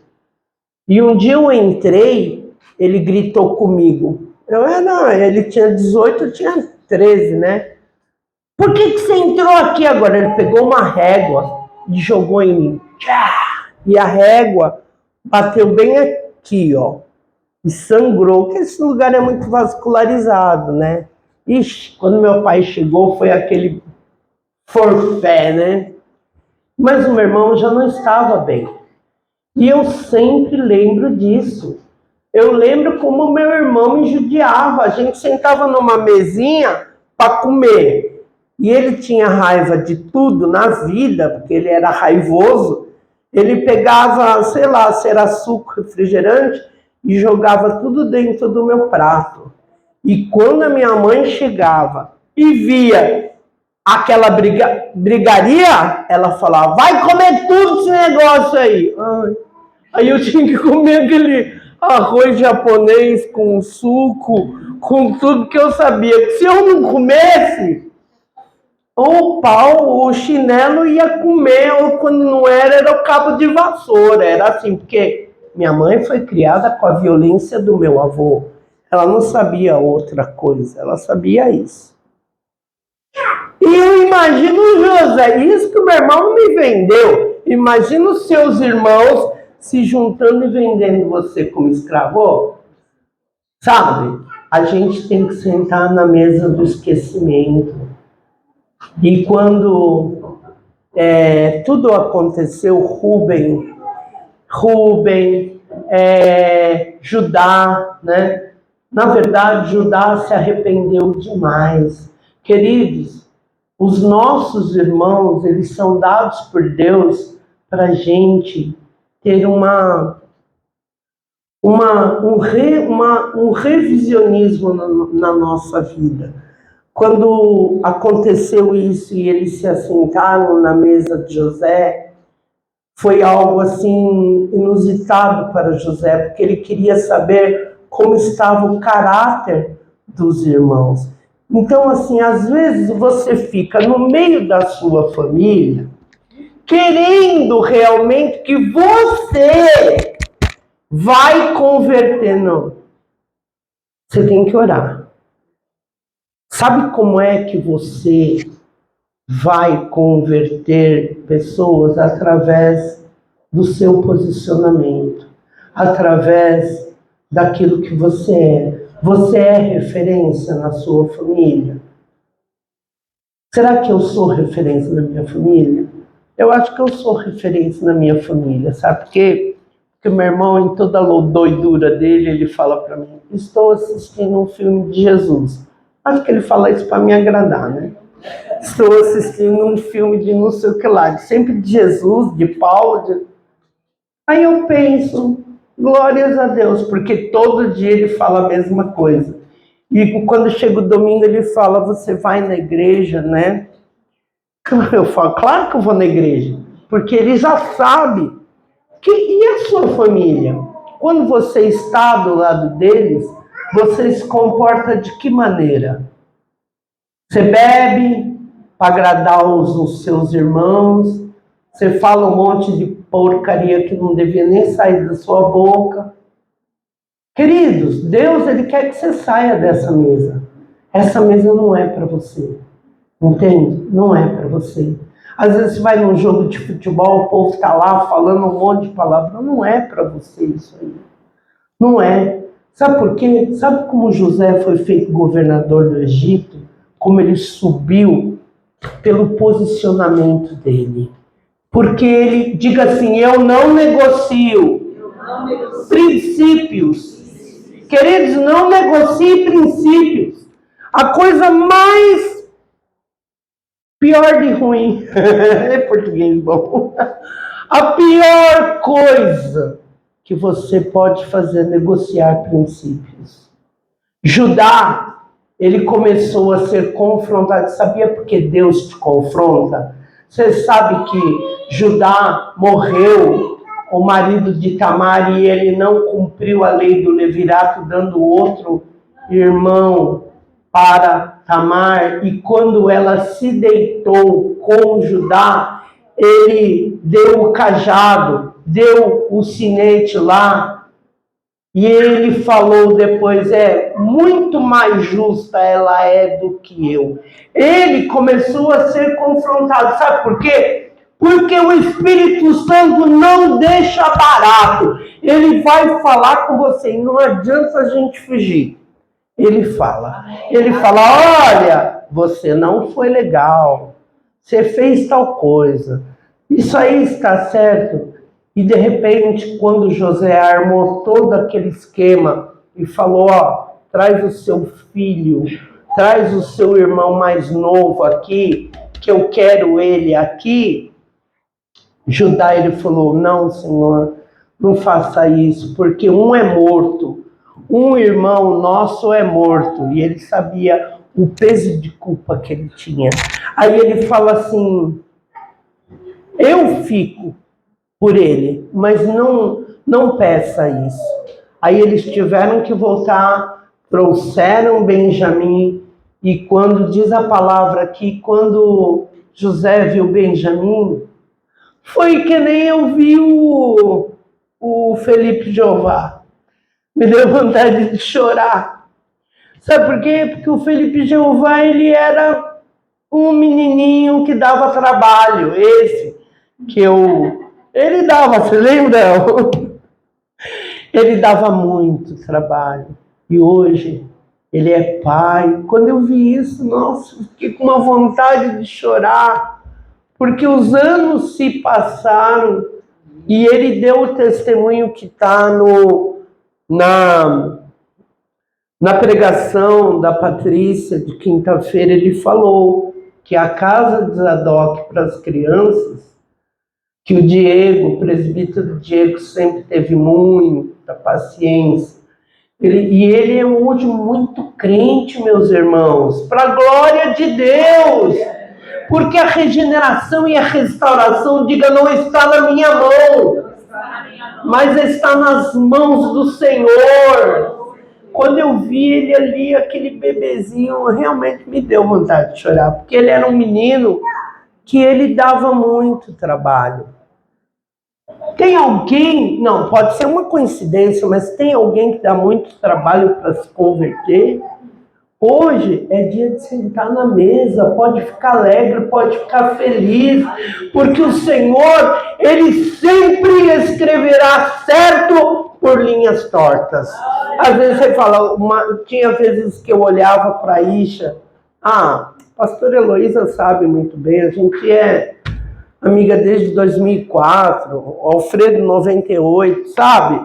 E um dia eu entrei, ele gritou comigo. Ele tinha 18, eu tinha 13, né? Por que você entrou aqui agora? Ele pegou uma régua e jogou em mim. E a régua bateu bem aqui, ó. E sangrou, porque esse lugar é muito vascularizado, né? Ixi, quando meu pai chegou, foi aquele forfé, né? Mas o meu irmão já não estava bem. E eu sempre lembro disso. Eu lembro como meu irmão me judiava. A gente sentava numa mesinha para comer. E ele tinha raiva de tudo na vida, porque ele era raivoso. Ele pegava, sei lá, se era suco, refrigerante, e jogava tudo dentro do meu prato. E quando a minha mãe chegava e via aquela brigaria, ela falava, vai comer tudo esse negócio aí. Aí eu tinha que comer aquele arroz japonês com suco, com tudo que eu sabia. Se eu não comesse, ou o pau, o chinelo ia comer, ou quando não era o cabo de vassoura. Era assim, porque minha mãe foi criada com a violência do meu avô. Ela não sabia outra coisa, ela sabia isso. E eu imagino o José, isso que o meu irmão me vendeu. Imagina os seus irmãos se juntando e vendendo você como escravo. Sabe? A gente tem que sentar na mesa do esquecimento. E quando tudo aconteceu, Rubem, Judá, né? Na verdade, Judá se arrependeu demais. Queridos, os nossos irmãos, eles são dados por Deus para a gente ter um revisionismo na nossa vida. Quando aconteceu isso e eles se assentaram na mesa de José, foi algo assim inusitado para José, porque ele queria saber como estava o caráter dos irmãos. Então, assim, às vezes você fica no meio da sua família, querendo realmente que você vai converter. Não. Você tem que orar. Sabe como é que você vai converter pessoas? Através do seu posicionamento, através daquilo que você é. Você é referência na sua família? Será que eu sou referência na minha família? Eu acho que eu sou referência na minha família, sabe por quê? Porque meu irmão, em toda a doidura dele, ele fala para mim: estou assistindo um filme de Jesus. Acho que ele fala isso para me agradar, né? Estou assistindo um filme de não sei o que lá, sempre de Jesus, de Paulo. Aí eu penso, glórias a Deus, porque todo dia ele fala a mesma coisa. E quando chega o domingo ele fala: você vai na igreja, né? Eu falo: claro que eu vou na igreja, porque ele já sabe. E a sua família? Quando você está do lado deles, você se comporta de que maneira? Você bebe para agradar os seus irmãos, você fala um monte de porcaria que não devia nem sair da sua boca. Queridos, Deus, ele quer que você saia dessa mesa. Essa mesa não é para você. Entende? Não é para você. Às vezes você vai num jogo de futebol, o povo está lá falando um monte de palavras. Não é para você isso aí. Não é. Sabe por quê? Sabe como José foi feito governador do Egito? Como ele subiu? Pelo posicionamento dele. Porque ele, diga assim: eu não negocio princípios. Queridos, não negocie princípios. A coisa mais pior de ruim, é português bom, a pior coisa que você pode fazer é negociar princípios. Judá, ele começou a ser confrontado. Sabia por que Deus te confronta? Você sabe que Judá morreu, o marido de Tamar, e ele não cumpriu a lei do levirato, dando outro irmão para Tamar, e quando ela se deitou com Judá, ele deu o cajado, deu o sinete lá, e ele falou depois: é muito mais justa ela é do que eu. Ele começou a ser confrontado. Sabe por quê? Porque o Espírito Santo não deixa barato. Ele vai falar com você e não adianta a gente fugir. Ele fala, olha, você não foi legal, você fez tal coisa, isso aí está certo. E de repente, quando José armou todo aquele esquema e falou: ó, traz o seu filho, traz o seu irmão mais novo aqui, que eu quero ele aqui. Judá, ele falou: não, Senhor, não faça isso, porque um é morto, um irmão nosso é morto. E ele sabia o peso de culpa que ele tinha. Aí ele fala assim: eu fico por ele, mas não peça isso. Aí eles tiveram que voltar, trouxeram Benjamim, e quando diz a palavra aqui, quando José viu Benjamim, foi que nem eu vi o Felipe Jeová. Me deu vontade de chorar. Sabe por quê? Porque o Felipe Jeová, ele era um menininho que dava trabalho. Esse que ele dava, você lembra? Ele dava muito trabalho. E hoje ele é pai. Quando eu vi isso, nossa, fiquei com uma vontade de chorar. Porque os anos se passaram e ele deu o testemunho que está na pregação da Patrícia de quinta-feira. Ele falou que a casa de Zadok para as crianças, que o Diego, o presbítero Diego, sempre teve muita paciência. Ele é hoje muito crente, meus irmãos, para a glória de Deus. Porque a regeneração e a restauração, diga, não está na minha mão, mas está nas mãos do Senhor. Quando eu vi ele ali, aquele bebezinho, realmente me deu vontade de chorar, porque ele era um menino que ele dava muito trabalho. Tem alguém, não, pode ser uma coincidência, mas tem alguém que dá muito trabalho para se converter? Hoje é dia de sentar na mesa, pode ficar alegre, pode ficar feliz, porque o Senhor, Ele sempre escreverá certo por linhas tortas. Às vezes você fala, tinha vezes que eu olhava para a Isha, a pastora Heloísa sabe muito bem, a gente é amiga desde 2004, Alfredo 98, sabe?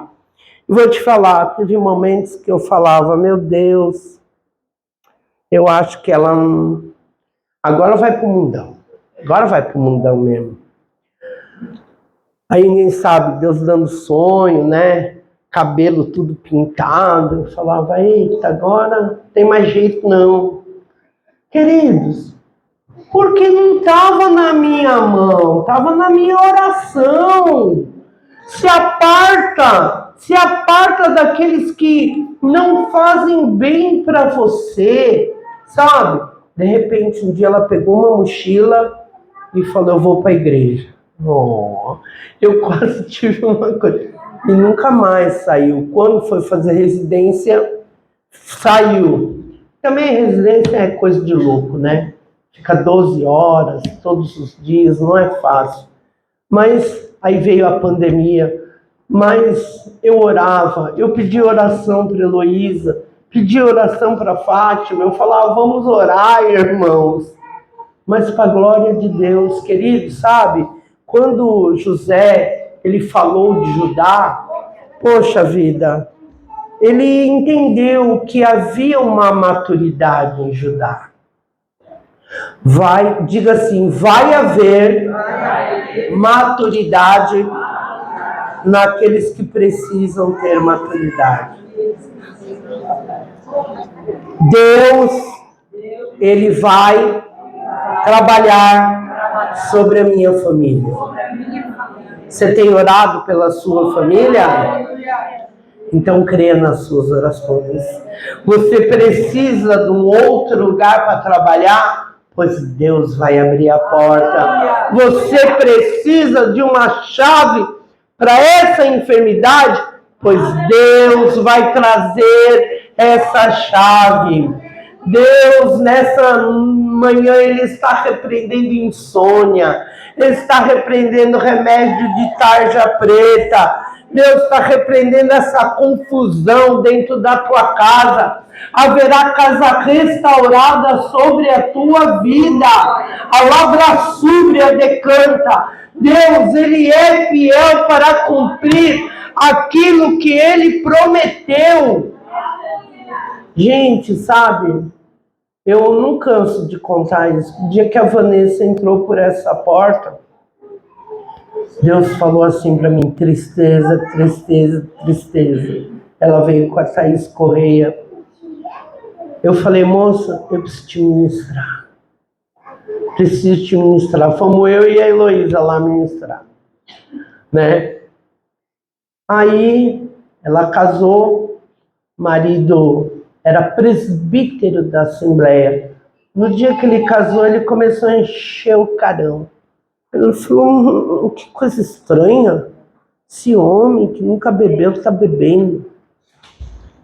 E vou te falar, teve momentos que eu falava, meu Deus, eu acho que ela agora vai pro mundão. Agora vai pro mundão mesmo. Aí ninguém sabe, Deus dando sonho, né? Cabelo tudo pintado. Eu falava, eita, agora não tem mais jeito não. Queridos, porque não estava na minha mão, estava na minha oração. Se aparta daqueles que não fazem bem para você. Sabe? De repente, um dia ela pegou uma mochila e falou, eu vou para a igreja. Oh, eu quase tive uma coisa. E nunca mais saiu. Quando foi fazer residência, saiu. Também residência é coisa de louco, né? Fica 12 horas, todos os dias, não é fácil. Mas aí veio a pandemia. Mas eu orava, eu pedi oração para Heloísa, pedi oração para Fátima, eu falava, vamos orar, irmãos. Mas para a glória de Deus, querido, sabe? Quando José, ele falou de Judá, poxa vida, ele entendeu que havia uma maturidade em Judá. Diga assim, vai haver maturidade naqueles que precisam ter maturidade. Deus, Ele vai trabalhar sobre a minha família. Você tem orado pela sua família? Então creia nas suas orações. Você precisa de um outro lugar para trabalhar? Pois Deus vai abrir a porta. Você precisa de uma chave para essa enfermidade? Pois Deus vai trazer essa chave. Deus, nessa manhã, Ele está repreendendo insônia. Ele está repreendendo remédio de tarja preta. Deus está repreendendo essa confusão dentro da tua casa. Haverá casa restaurada sobre a tua vida. A lavra súbria decanta. Deus, Ele é fiel para cumprir aquilo que Ele prometeu. Gente, sabe, eu não canso de contar isso. O dia que a Vanessa entrou por essa porta, Deus falou assim para mim, tristeza, tristeza, tristeza. Ela veio com a Thaís Correia. Eu falei, moça, eu preciso te ministrar. Preciso te ministrar. Fomos eu e a Heloísa lá ministrar. Né? Aí, ela casou, marido era presbítero da Assembleia. No dia que ele casou, ele começou a encher o carão. Ele falou, que coisa estranha. Esse homem que nunca bebeu está bebendo.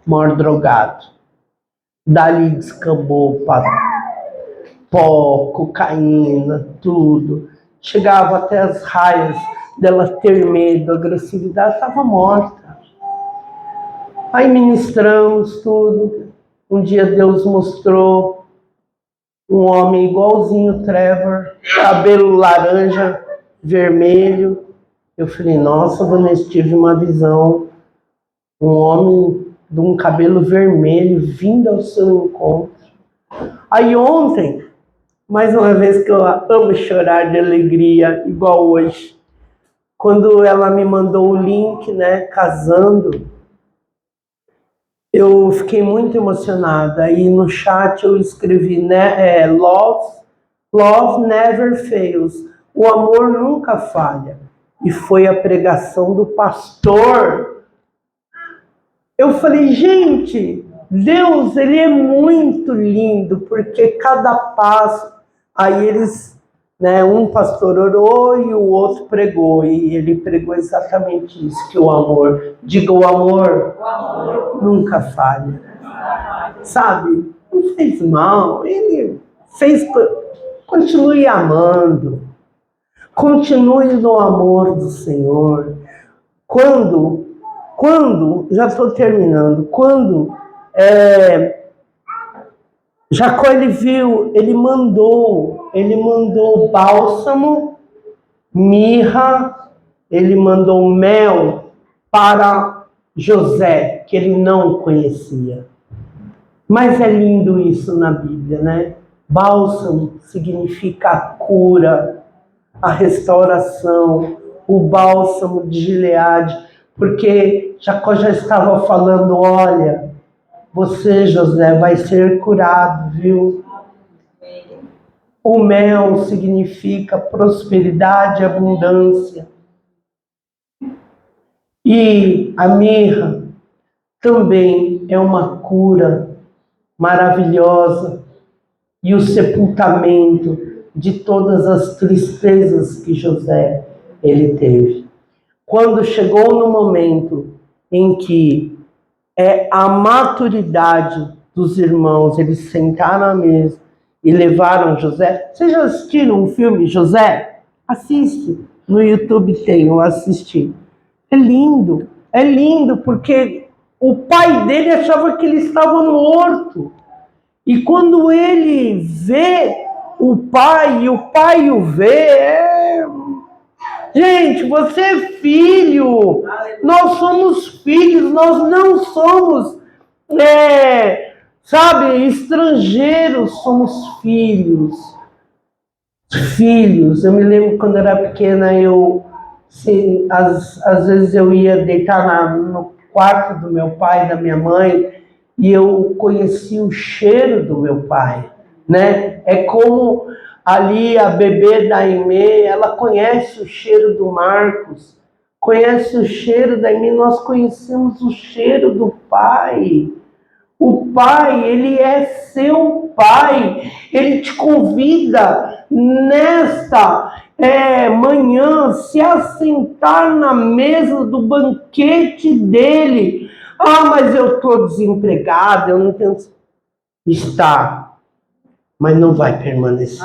Maior drogado. Dali descambou para pó, cocaína, tudo. Chegava até as raias dela ter medo, agressividade, estava morta. Aí ministramos tudo. Um dia Deus mostrou um homem igualzinho Trevor, cabelo laranja, vermelho. Eu falei, nossa, Vanessa, tive uma visão. Um homem de um cabelo vermelho vindo ao seu encontro. Aí ontem, mais uma vez que eu amo chorar de alegria, igual hoje, quando ela me mandou o link, né, casando, eu fiquei muito emocionada. E no chat eu escrevi, né, love never fails. O amor nunca falha. E foi a pregação do pastor. Eu falei, gente, Deus, ele é muito lindo, porque cada passo, aí eles, né, um pastor orou e o outro pregou, e ele pregou exatamente isso, que o amor, diga o amor nunca falha, sabe? Não fez mal, ele fez, continue amando, continue no amor do Senhor. Quando, já estou terminando, quando Jacó, ele viu, ele mandou bálsamo, mirra, ele mandou mel para José, que ele não conhecia. Mas é lindo isso na Bíblia, né? Bálsamo significa a cura, a restauração, o bálsamo de Gileade, porque Jacó já estava falando, olha, você, José, vai ser curado, viu? O mel significa prosperidade e abundância. E a mirra também é uma cura maravilhosa. E o sepultamento de todas as tristezas que José ele teve. Quando chegou no momento em que a maturidade dos irmãos, eles sentaram à mesa e levaram José. Vocês já assistiram o filme José? Assiste. No YouTube tem, eu assisti. É lindo, porque o pai dele achava que ele estava morto. E quando ele vê o pai, e o pai o vê, gente, você é filho, nós somos filhos, nós não somos, estrangeiros, somos filhos. Filhos, eu me lembro quando eu era pequena, às vezes eu ia deitar no quarto do meu pai, da minha mãe, e eu conheci o cheiro do meu pai, né? É como ali a bebê da Aimee, ela conhece o cheiro do Marcos, conhece o cheiro da Aimee, nós conhecemos o cheiro do pai. O pai, ele é seu pai, ele te convida nesta manhã se assentar na mesa do banquete dele. Ah, mas eu estou desempregado, eu não tenho... Está, mas não vai permanecer.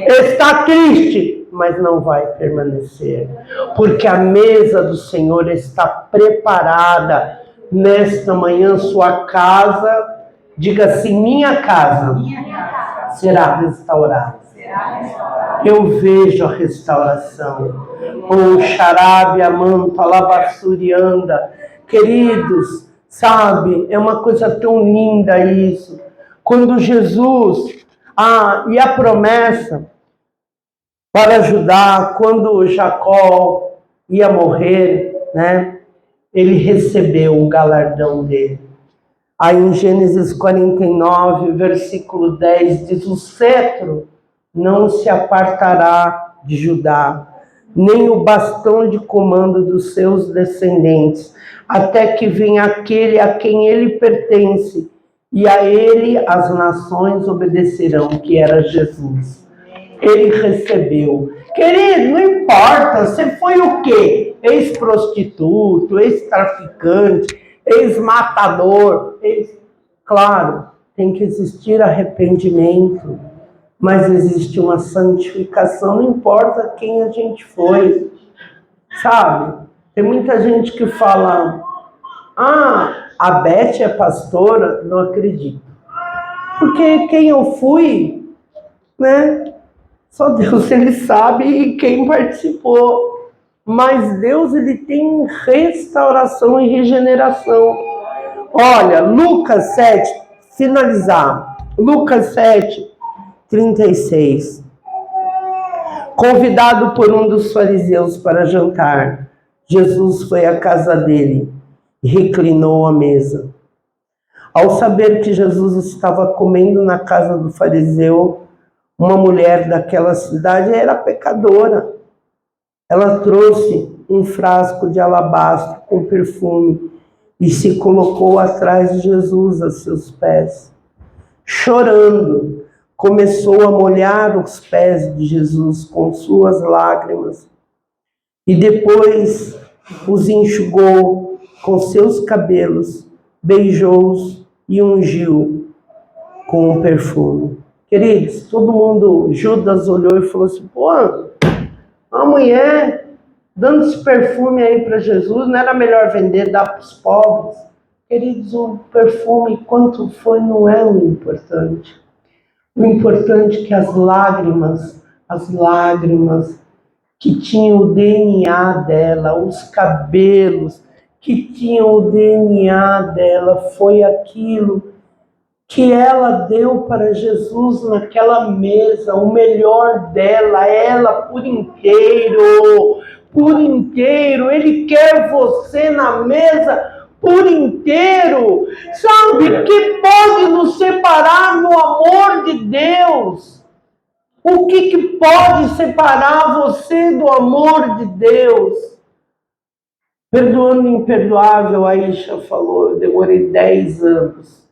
Está triste, mas não vai permanecer. Porque a mesa do Senhor está preparada. Nesta manhã, sua casa, diga assim, minha casa será restaurada. Eu vejo a restauração. O xarabe, a manta, a lavassurianda. Queridos, sabe, é uma coisa tão linda isso. Quando Jesus, e a promessa para ajudar, quando Jacó ia morrer, né? Ele recebeu o galardão dele. Aí em Gênesis 49, versículo 10, diz, o cetro não se apartará de Judá, nem o bastão de comando dos seus descendentes, até que venha aquele a quem ele pertence, e a ele as nações obedecerão, que era Jesus. Ele recebeu. Querido, não importa, você foi o quê? Ex-prostituto, ex-traficante, ex-matador. Claro, tem que existir arrependimento, mas existe uma santificação, não importa quem a gente foi, sabe? Tem muita gente que fala, a Beth é pastora, não acredito. Porque quem eu fui, né? Só Deus, ele sabe quem participou. Mas Deus, ele tem restauração e regeneração. Olha, Lucas 7, finalizar. Lucas 7, 36. Convidado por um dos fariseus para jantar, Jesus foi à casa dele e reclinou à mesa. Ao saber que Jesus estava comendo na casa do fariseu, uma mulher daquela cidade era pecadora. Ela trouxe um frasco de alabastro com perfume e se colocou atrás de Jesus a seus pés. Chorando, começou a molhar os pés de Jesus com suas lágrimas e depois os enxugou com seus cabelos, beijou-os e ungiu com o perfume. Queridos, todo mundo, Judas olhou e falou assim, pô, a mulher dando esse perfume aí para Jesus, não era melhor vender, dar para os pobres? Queridos, o perfume, quanto foi, não é o importante. O importante é que as lágrimas que tinham o DNA dela, os cabelos que tinham o DNA dela, foi aquilo que ela deu para Jesus naquela mesa, o melhor dela, ela por inteiro, Ele quer você na mesa por inteiro. Sabe que pode nos separar no amor de Deus? O que pode separar você do amor de Deus? Perdoando o imperdoável, a Isha falou, eu demorei 10 anos.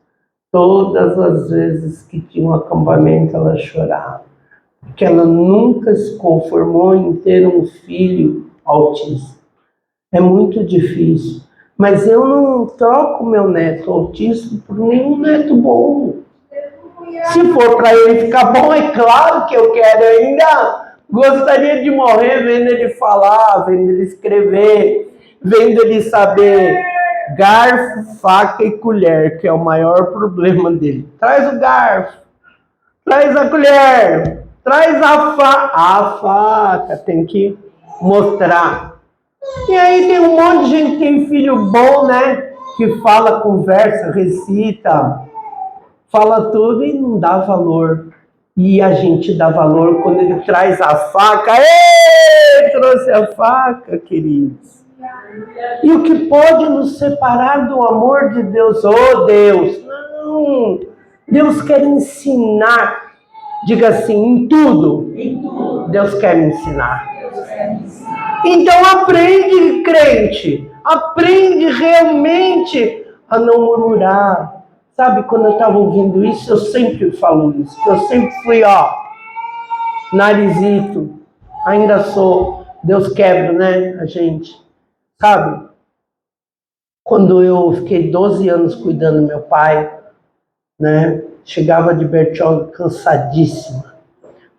Todas as vezes que tinha um acampamento, ela chorava. Porque ela nunca se conformou em ter um filho autista. É muito difícil. Mas eu não troco meu neto autista por nenhum neto bom. Se for para ele ficar bom, é claro que eu quero. Eu ainda gostaria de morrer vendo ele falar, vendo ele escrever, vendo ele saber garfo, faca e colher, que é o maior problema dele. Traz o garfo, traz a colher, traz a faca, tem que mostrar. E aí tem um monte de gente que tem filho bom, né? Que fala, conversa, recita, fala tudo e não dá valor. E a gente dá valor quando ele traz a faca. Ei, trouxe a faca, queridos. E o que pode nos separar do amor de Deus? Oh, Deus! Não! Deus quer ensinar. Diga assim, em tudo. Deus quer me ensinar. Então aprende, crente. Aprende realmente a não murmurar. Sabe, quando eu estava ouvindo isso, eu sempre falo isso. Eu sempre fui, narizito. Ainda sou. Deus quebra, né, a gente. Sabe, quando eu fiquei 12 anos cuidando do meu pai, né, chegava de Bertioga cansadíssima,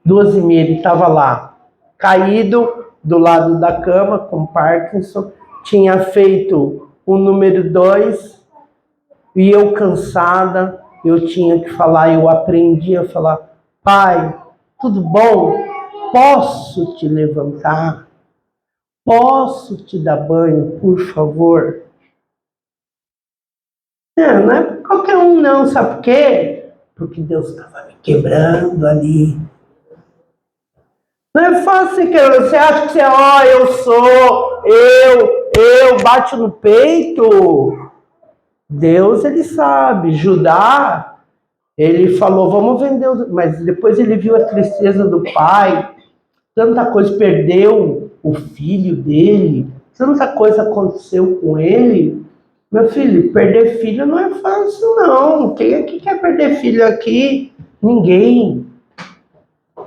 2h30, ele estava lá, caído do lado da cama com Parkinson, tinha feito o número 2, e eu cansada, eu tinha que falar, eu aprendi a falar, pai, tudo bom? Posso te levantar? Posso te dar banho, por favor? Não é para qualquer um não, sabe por quê? Porque Deus estava me quebrando ali. Não é fácil, que você acha que eu bate no peito. Deus, ele sabe. Judá, ele falou, vamos vender, mas depois ele viu a tristeza do pai, tanta coisa, perdeu o filho dele, tanta coisa aconteceu com ele. Meu filho, perder filho não é fácil, não. Quem aqui quer perder filho aqui? Ninguém.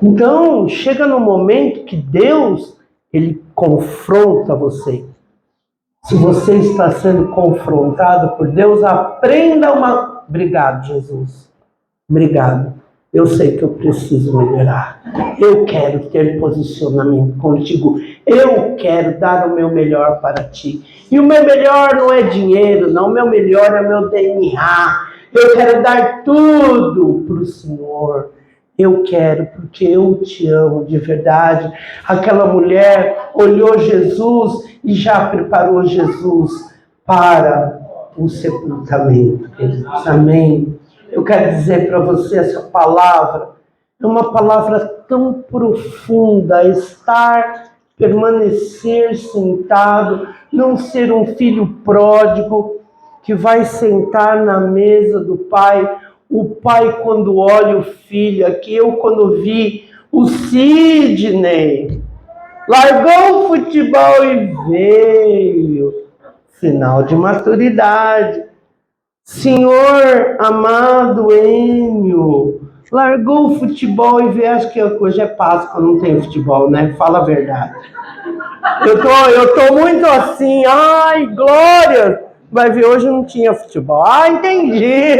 Então, chega no momento que Deus, ele confronta você. Se você está sendo confrontado por Deus, aprenda uma... Obrigado, Jesus. Obrigado. Eu sei que eu preciso melhorar. Eu quero ter posicionamento contigo. Eu quero dar o meu melhor para ti. E o meu melhor não é dinheiro, não. O meu melhor é meu DNA. Eu quero dar tudo para o Senhor. Eu quero, porque eu te amo de verdade. Aquela mulher olhou Jesus e já preparou Jesus para o sepultamento. Amém. Eu quero dizer para você essa palavra. É uma palavra tão profunda, estar, permanecer sentado, não ser um filho pródigo que vai sentar na mesa do pai. O pai, quando olha o filho, aqui eu quando vi o Sidney, largou o futebol e veio. Sinal de maturidade. Senhor amado Enio, largou o futebol e veio. Acho que hoje é Páscoa, não tem futebol, né? Fala a verdade. Eu tô muito assim, ai, glória! Vai ver, hoje não tinha futebol. Ah, entendi!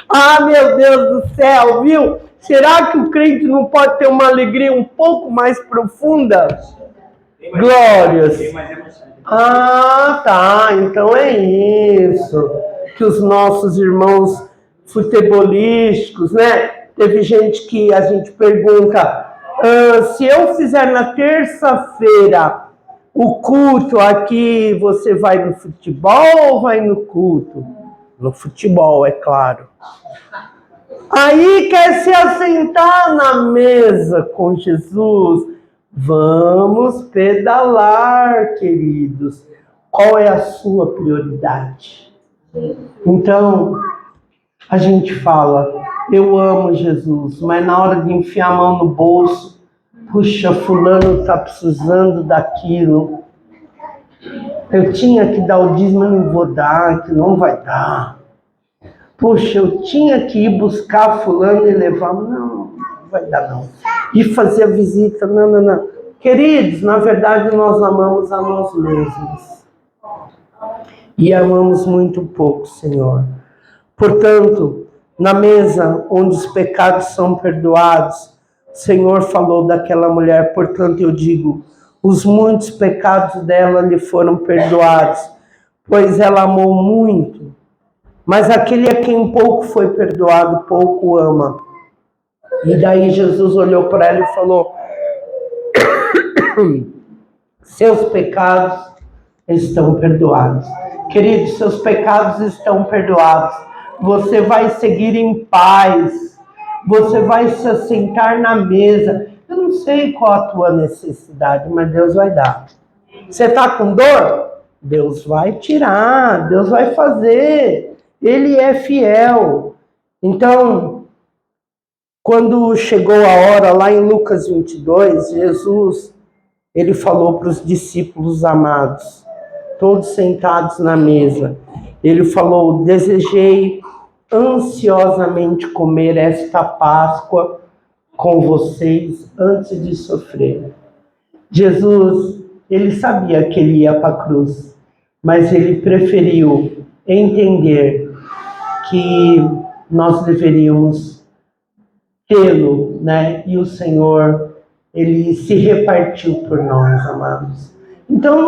Ah, meu Deus do céu, viu? Será que o crente não pode ter uma alegria um pouco mais profunda? Glórias! Ah, tá, então é isso. Que os nossos irmãos futebolísticos, né? Teve gente que a gente pergunta, se eu fizer na terça-feira o culto aqui, você vai no futebol ou vai no culto? No futebol, é claro. Aí quer se assentar na mesa com Jesus. Vamos pedalar, queridos. Qual é a sua prioridade? Então, a gente fala, eu amo Jesus, mas na hora de enfiar a mão no bolso, puxa, fulano está precisando daquilo. Eu tinha que dar o dízimo, eu não vou dar, que não vai dar. Puxa, eu tinha que ir buscar fulano e levar. Não vai dar não. E fazer a visita, não. Queridos, na verdade nós amamos a nós mesmos. E amamos muito pouco, Senhor. Portanto, na mesa onde os pecados são perdoados, o Senhor falou daquela mulher, portanto eu digo, os muitos pecados dela lhe foram perdoados, pois ela amou muito. Mas aquele a quem pouco foi perdoado, pouco ama. E daí Jesus olhou para ela e falou, seus pecados estão perdoados. Queridos, seus pecados estão perdoados. Você vai seguir em paz. Você vai se assentar na mesa. Eu não sei qual a tua necessidade, mas Deus vai dar. Você está com dor? Deus vai tirar, Deus vai fazer. Ele é fiel. Então, quando chegou a hora, lá em Lucas 22, Jesus, ele falou para os discípulos amados, todos sentados na mesa, ele falou, desejei ansiosamente comer esta Páscoa com vocês antes de sofrer. Jesus, ele sabia que ele ia para a cruz, mas ele preferiu entender que nós deveríamos tê-lo, né? E o Senhor, ele se repartiu por nós, amados. Então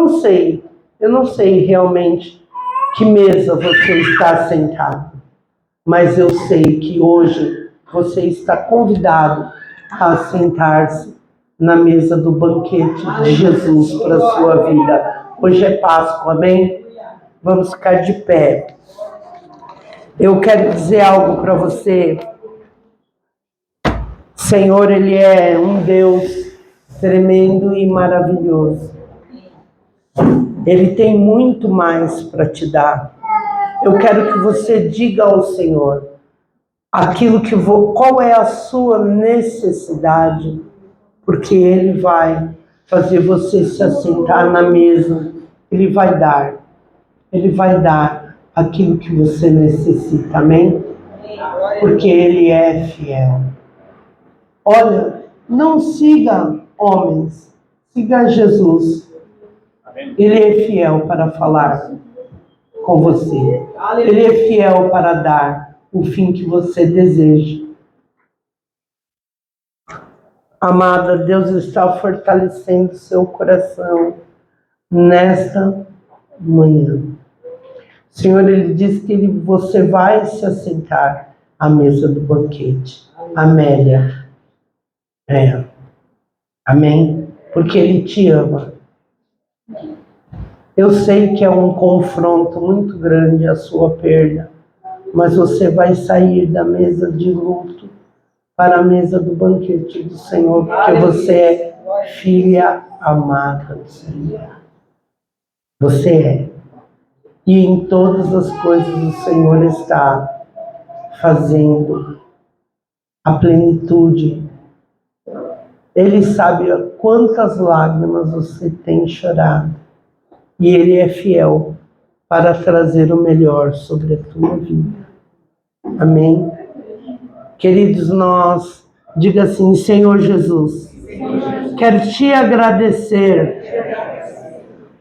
eu não sei realmente que mesa você está sentado, mas eu sei que hoje você está convidado a sentar-se na mesa do banquete de Jesus para a sua vida. Hoje é Páscoa, amém? Vamos ficar de pé. Eu quero dizer algo para você. O Senhor, Ele é um Deus tremendo e maravilhoso. Ele tem muito mais para te dar. Eu quero que você diga ao Senhor qual é a sua necessidade, porque Ele vai fazer você se assentar na mesa. Ele vai dar aquilo que você necessita, amém? Porque Ele é fiel. Olha, não siga homens, siga Jesus. Ele é fiel para falar com você. Ele é fiel para dar o fim que você deseja. Amada, Deus está fortalecendo seu coração nesta manhã. Senhor, Ele diz que você vai se assentar à mesa do banquete. Amélia. Amém? Porque Ele te ama. Eu sei que é um confronto muito grande a sua perda, mas você vai sair da mesa de luto para a mesa do banquete do Senhor, porque você é filha amada do Senhor. Você é. E em todas as coisas o Senhor está fazendo a plenitude. Ele sabe quantas lágrimas você tem chorado. E Ele é fiel para trazer o melhor sobre a tua vida. Amém? Queridos, diga assim: Senhor Jesus, quero te agradecer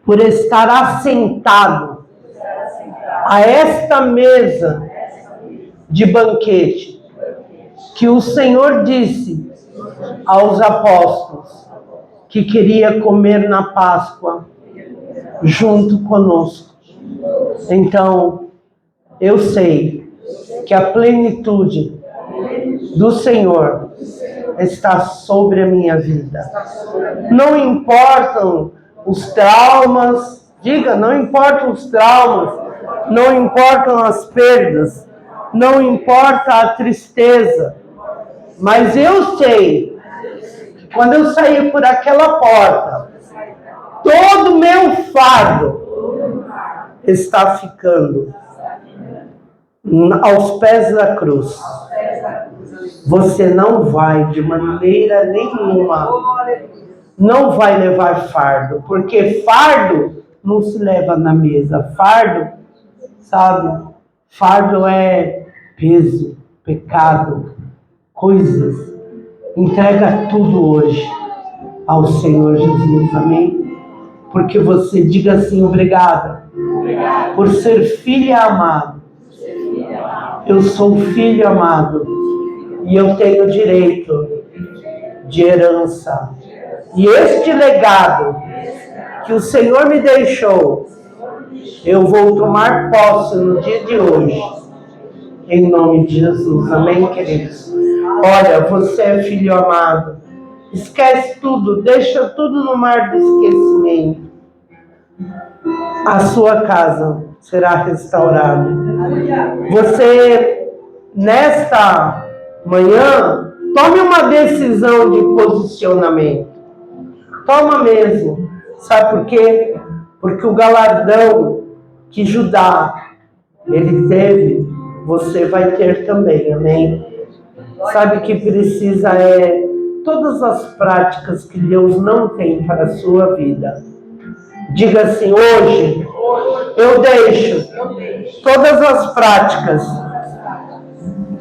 por estar assentado a esta mesa de banquete que o Senhor disse aos apóstolos que queria comer na Páscoa junto conosco. Então, eu sei que a plenitude do Senhor está sobre a minha vida. Não importam os traumas, diga, não importam os traumas, não importam as perdas, não importa a tristeza, mas eu sei que quando eu sair por aquela porta, todo o meu fardo está ficando aos pés da cruz. Você não vai, de maneira nenhuma, não vai levar fardo, porque fardo não se leva na mesa. Fardo, sabe? Fardo é peso, pecado, coisas. Entrega tudo hoje ao Senhor Jesus, amém? Porque você diga assim: obrigada por ser filha amada. Eu sou filho amado e eu tenho direito de herança. E este legado que o Senhor me deixou, eu vou tomar posse no dia de hoje, em nome de Jesus. Amém, queridos? Olha, você é filho amado. Esquece tudo, deixa tudo no mar do esquecimento. A sua casa será restaurada. Você, nesta manhã, tome uma decisão de posicionamento. Toma mesmo. Sabe por quê? Porque o galardão que Judá ele teve, você vai ter também, amém? Sabe que precisa todas as práticas que Deus não tem para a sua vida. Diga assim: hoje eu deixo todas as práticas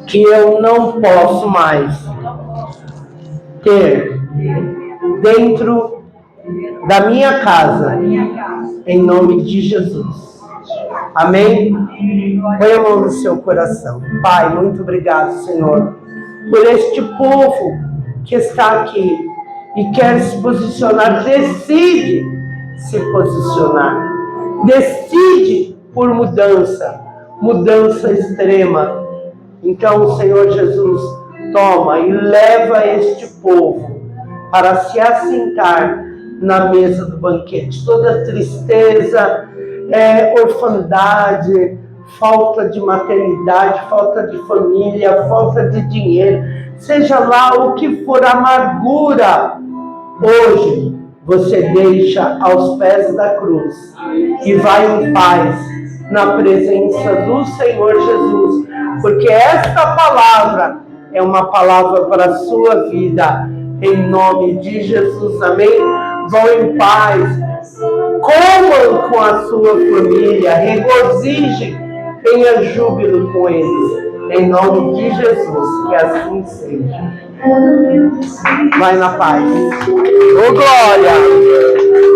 que eu não posso mais ter dentro da minha casa, em nome de Jesus. Amém? Põe a mão no seu coração. Pai, muito obrigado, Senhor, por este povo que está aqui e quer se posicionar. Decide se posicionar. Decide por mudança extrema. Então, Senhor Jesus, toma e leva este povo para se assentar na mesa do banquete. Toda tristeza, orfandade, falta de maternidade, falta de família, falta de dinheiro, seja lá o que for, amargura, hoje você deixa aos pés da cruz e vai em paz na presença do Senhor Jesus, porque esta palavra é uma palavra para a sua vida, em nome de Jesus, amém? Vão em paz, comam com a sua família, regozijem, tenha júbilo com eles, em nome de Jesus, que assim seja. Vai na paz. Ô glória!